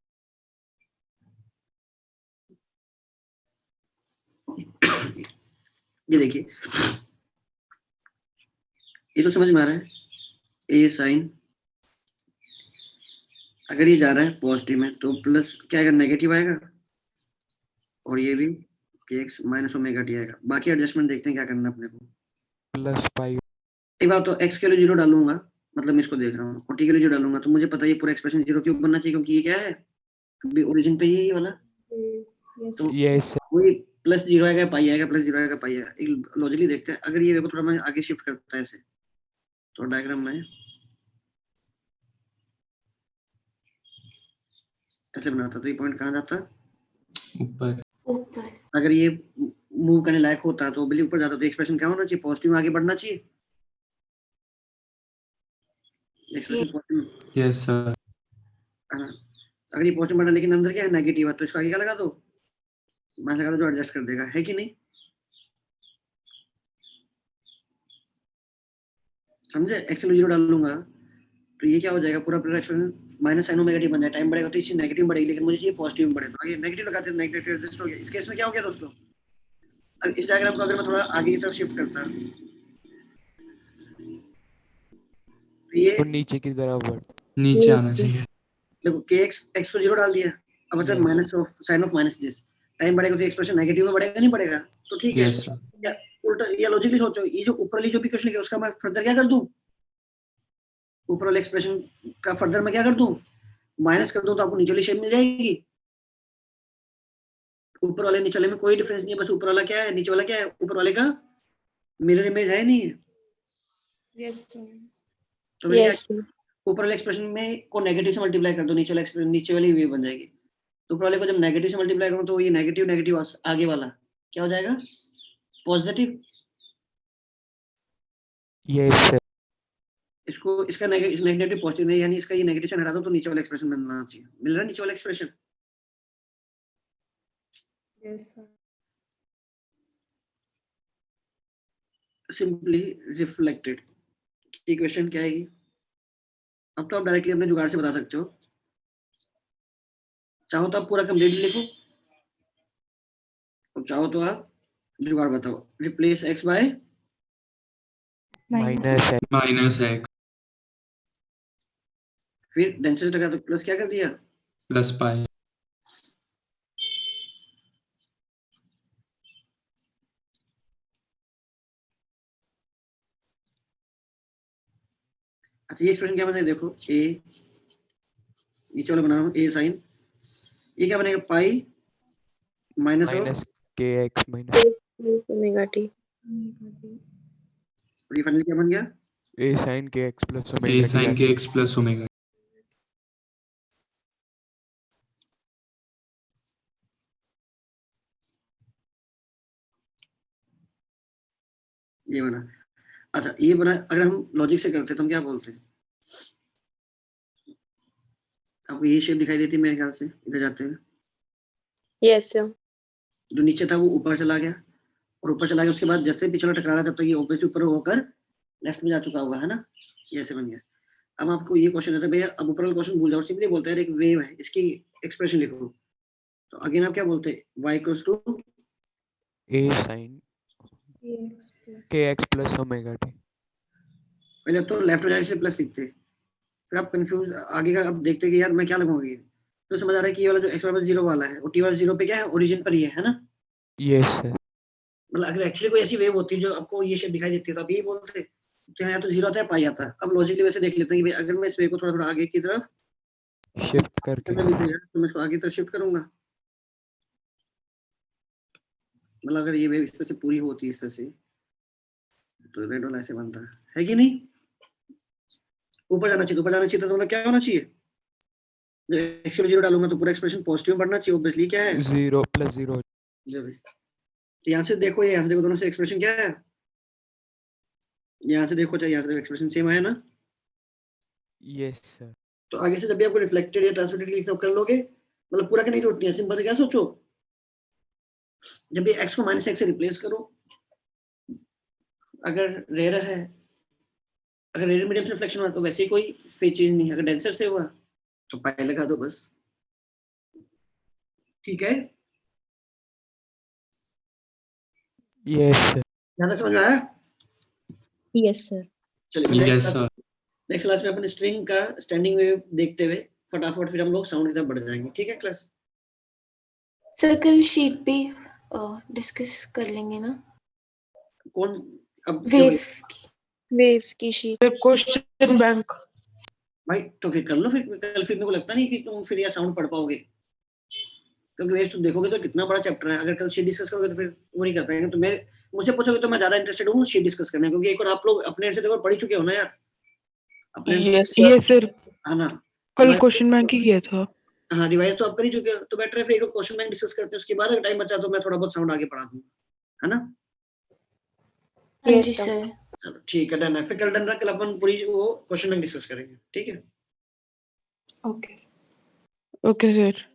ये देखिए ये तो समझ में आ रहा है, ए साइन अगर ये जा रहा है पॉजिटिव में तो प्लस क्या आएगा, नेगेटिव आएगा, और ये भी के एक्स माइनस ओमेगा टी आएगा। बाकी एडजस्टमेंट देखते हैं क्या करना है अपने को। प्लस पाई एक बार तो x के लिए 0 डालूंगा, मतलब मैं इसको देख रहा हूँ, और t के लिए 0 डालूंगा तो मुझे पता है ये पूरा एक्सप्रेशन 0 क्यों बनना चाहिए, क्योंकि ये क्या है अभी ओरिजिन पे ये वाला, तो यस वही प्लस 0 आएगा पाई आएगा, प्लस 0 आएगा पाई आएगा। एक लॉजिकली देखते हैं, अगर ये वेव को थोड़ा मैं आगे शिफ्ट करता है ऐसे, तो डायग्राम में ऐसे बनाता तो ये पॉइंट कहाँ जाता, ऊपर। अगर ये मूव करने लायक होता तो बिल्कुल ऊपर जाता, तो एक्सप्रेशन क्या होना चाहिए, पॉजिटिव में आगे बढ़ना चाहिए, एक्सप्रेशन पॉजिटिव यस सर। है ना। अगर ये पॉजिटिव बना लेकिन अंदर क्या है नेगेटिव है, तो इसका आगे क्या लगा दो, माइनस लगा दो, जो एडजस्ट कर देगा, है कि नहीं? समझे? एक्स 0 डालूंगा तो ये क्या हो जाएगा, पूरा पूरा expression minus sine omega T बन जाएगा। टाइम बढ़ेगा तो ये नेगेटिव बढ़ेगी, लेकिन मुझे चाहिए पॉजिटिव में बढ़े, तो आगे नेगेटिव लगाते हैं, नेगेटिव एडजस्ट हो गया। इस केस में क्या हो गया दोस्तों, अब इस डायग्राम को अगर मैं थोड़ा आगे की तरफ शिफ्ट करता तो ये तो नीचे की तरफ बढ़, नीचे आना चाहिए। देखो kx x को 0 डाल दिया, अब अच्छा Yes. Minus of sine of minus this, time बढ़ेगा तो एक्सप्रेशन नेगेटिव में बढ़ेगा नहीं बढ़ेगा, तो ठीक है। Yes sir. या उल्टा या लॉजिकली सोचो, ये जो ऊपर वाली जो भी क्वेश्चन है उसका मैं फर्दर क्या कर दूं, ऊपर वाले एक्सप्रेशन का फर्दर मैं क्या कर दूं, माइनस कर दूं, तो आपको नीचे वाली शेप मिल जाएगी। ऊपर वाले नीचे वाले में कोई डिफरेंस नहीं है, बस ऊपर वाला क्या है नीचे वाला क्या है, ऊपर वाले का मिरर इमेज है नहीं है। Yes sir. तो मैंने क्या ऊपर वाले एक्सप्रेशन में को नेगेटिव से मल्टीप्लाई कर दो, नीचे वाला एक्सप्रेशन नीचे वाली वेव बन जाएगी। तो ऊपर वाले को जब नेगेटिव से मल्टीप्लाई करूं तो ये नेगेटिव नेगेटिव आगे वाला क्या हो जाएगा, पॉजिटिव। Yes sir. इसको इसका नेगेटिव पॉजिटिव नहीं, यानी इसका ये नेगेटिव से हटा दो तो नीचे वाला एक्सप्रेशन बनना चाहिए। मिल रहा है नीचे वाला expression? Yes sir. Simply reflected equation क्या आएगी? अब तो आप डायरेक्टली अपने जुगाड़ से बता सकते हो, चाहो तो आप पूरा कंप्लीट लिखो और चाहो तो आप जुगाड़ बताओ। Replace x by minus x, फिर डेंसिटी लगा तो प्लस क्या कर दिया, प्लस पाई। अच्छा ये एक्सप्रेशन क्या बनेगा, देखो a नीचे वाला बना रहा हूँ a साइन, ये क्या बनेगा, पाई माइनस माइनस के एक्स माइनस ओमेगा टी। और ये फाइनली क्या बन गया, ए साइन के एक्स प्लस ए omega sine k x plus omega. ये बना। अच्छा ये बना, अगर हम लॉजिक से करते तो हम क्या बोलते हैं, आपको ये शेप दिखाई देती है मेरे ख्याल से इधर जाते हुए, यस सर। जो नीचे था वो ऊपर चला गया, और ऊपर चला गया उसके बाद जैसे पिछला टकरा रहा तब तक ये ऑब्वियसली ऊपर होकर लेफ्ट में जा चुका होगा, है ना, ये ऐसे बन गया। अब आपको ये क्वेश्चन आता है भैया, अब ऊपर वाला क्वेश्चन भूल जाओ, सिंपली बोलते हैं एक वेव है, इसकी एक्सप्रेशन लिखो, तो अगेन आप क्या बोलते हैं, y equals to a sine k x plus omega t. पहले तो लेफ्ट में जाके से प्लस लिखते, फिर आप कंफ्यूज आगे का अब देखते कि यार मैं क्या लगाऊंगी, तो समझ आ रहा है कि ये वाला जो x बराबर 0 वाला है और t बराबर 0 पे क्या है, ओरिजिन पर ही है ना। Yes sir. मतलब अगर एक्चुअली कोई ऐसी वेव होती है जो आपको ये शेप दिखाई देती है तो आप ये बोलते, तो यहाँ तो 0 आता है पाई आता है। अब लॉजिकली वैसे देख लेते हैं कि अगर मैं इस वेव को थोड़ा थोड़ा आगे की तरफ शिफ्ट करके तो मैं इसको आगे तरफ शिफ्ट करूंगा, मतलब अगर ये वेव इस तरह से पूरी होती है इस तरह से, तो रेड वाला ऐसे बनता है कि नहीं, ऊपर जाना चाहिए, ऊपर जाना चाहिए, तो मतलब क्या होना चाहिए, जब x 0 डालूंगा तो पूरा एक्सप्रेशन पॉजिटिव बढ़ना चाहिए, ऑब्वियसली क्या है 0 प्लस 0। तो यहाँ से देखो, ये यहाँ से देखो, दोनों से एक्सप्रेशन क्या है, यहाँ से देखो चाहे यहाँ से देखो, एक्सप्रेशन सेम आया ना। Yes sir. तो आगे से जब भी आपको रिफ्लेक्टेड या ट्रांसमिटेड लिखना कर लोगे, मतलब पूरा करने की जरूरत नहीं है, सिंपल से क्या सोचो, जब भी x को माइनस एक्स से रिप्लेस करो, अगर रेयर है, अगर रेयर मीडियम से रिफ्लेक्शन हुआ तो वैसे ही कोई फेज चेंज नहीं है, अगर डेंसर से हुआ तो पाई लगा दो बस, ठीक है। Yes sir. यहाँ तक समझ में आया? Yes sir. चलिए यस सर। नेक्स्ट क्लास में अपन स्ट्रिंग का स्टैंडिंग वेव देखते हुए फटाफट फिर हम लोग साउंड की तरफ बढ़ जाएंगे, ठीक है क्लास? सर कल शीट पे डिस्कस कर लेंगे ना, कौन अब वेव्स की शीट, क्वेश्चन बैंक। भाई तो फिर कर लो, फिर कल फिर मेरे को लगता नहीं कि तुम फिर यार साउंड पढ़ पाओगे, क्योंकि वेव्स तुम देखोगे तो कितना बड़ा चैप्टर है, अगर कल शीट डिस्कस करोगे तो फिर वो नहीं कर पाएंगे। तो मैं मुझसे पूछोगे तो मैं ज्यादा इंटरेस्टेड हूँ शीट डिस्कस करने में, क्योंकि एक बार आप लोग अपने एंड से देखो पढ़ चुके हो ना यार, अपने यस सर। है ना, कल क्वेश्चन बैंक ही किया था। हाँ रिवाइज तो आप कर ही चुके हो, तो बेटर है फिर एक क्वेश्चन बैंक डिस्कस करते हैं, उसके बाद अगर टाइम बचा तो मैं थोड़ा बहुत साउंड आगे पढ़ा दूंगा, है ना। हाँ जी सर। चलो ठीक है, डन है। फिर कल डन रहा, कल अपन पूरी वो क्वेश्चन बैंक डिस्कस करेंगे, ठीक है? Okay okay sir.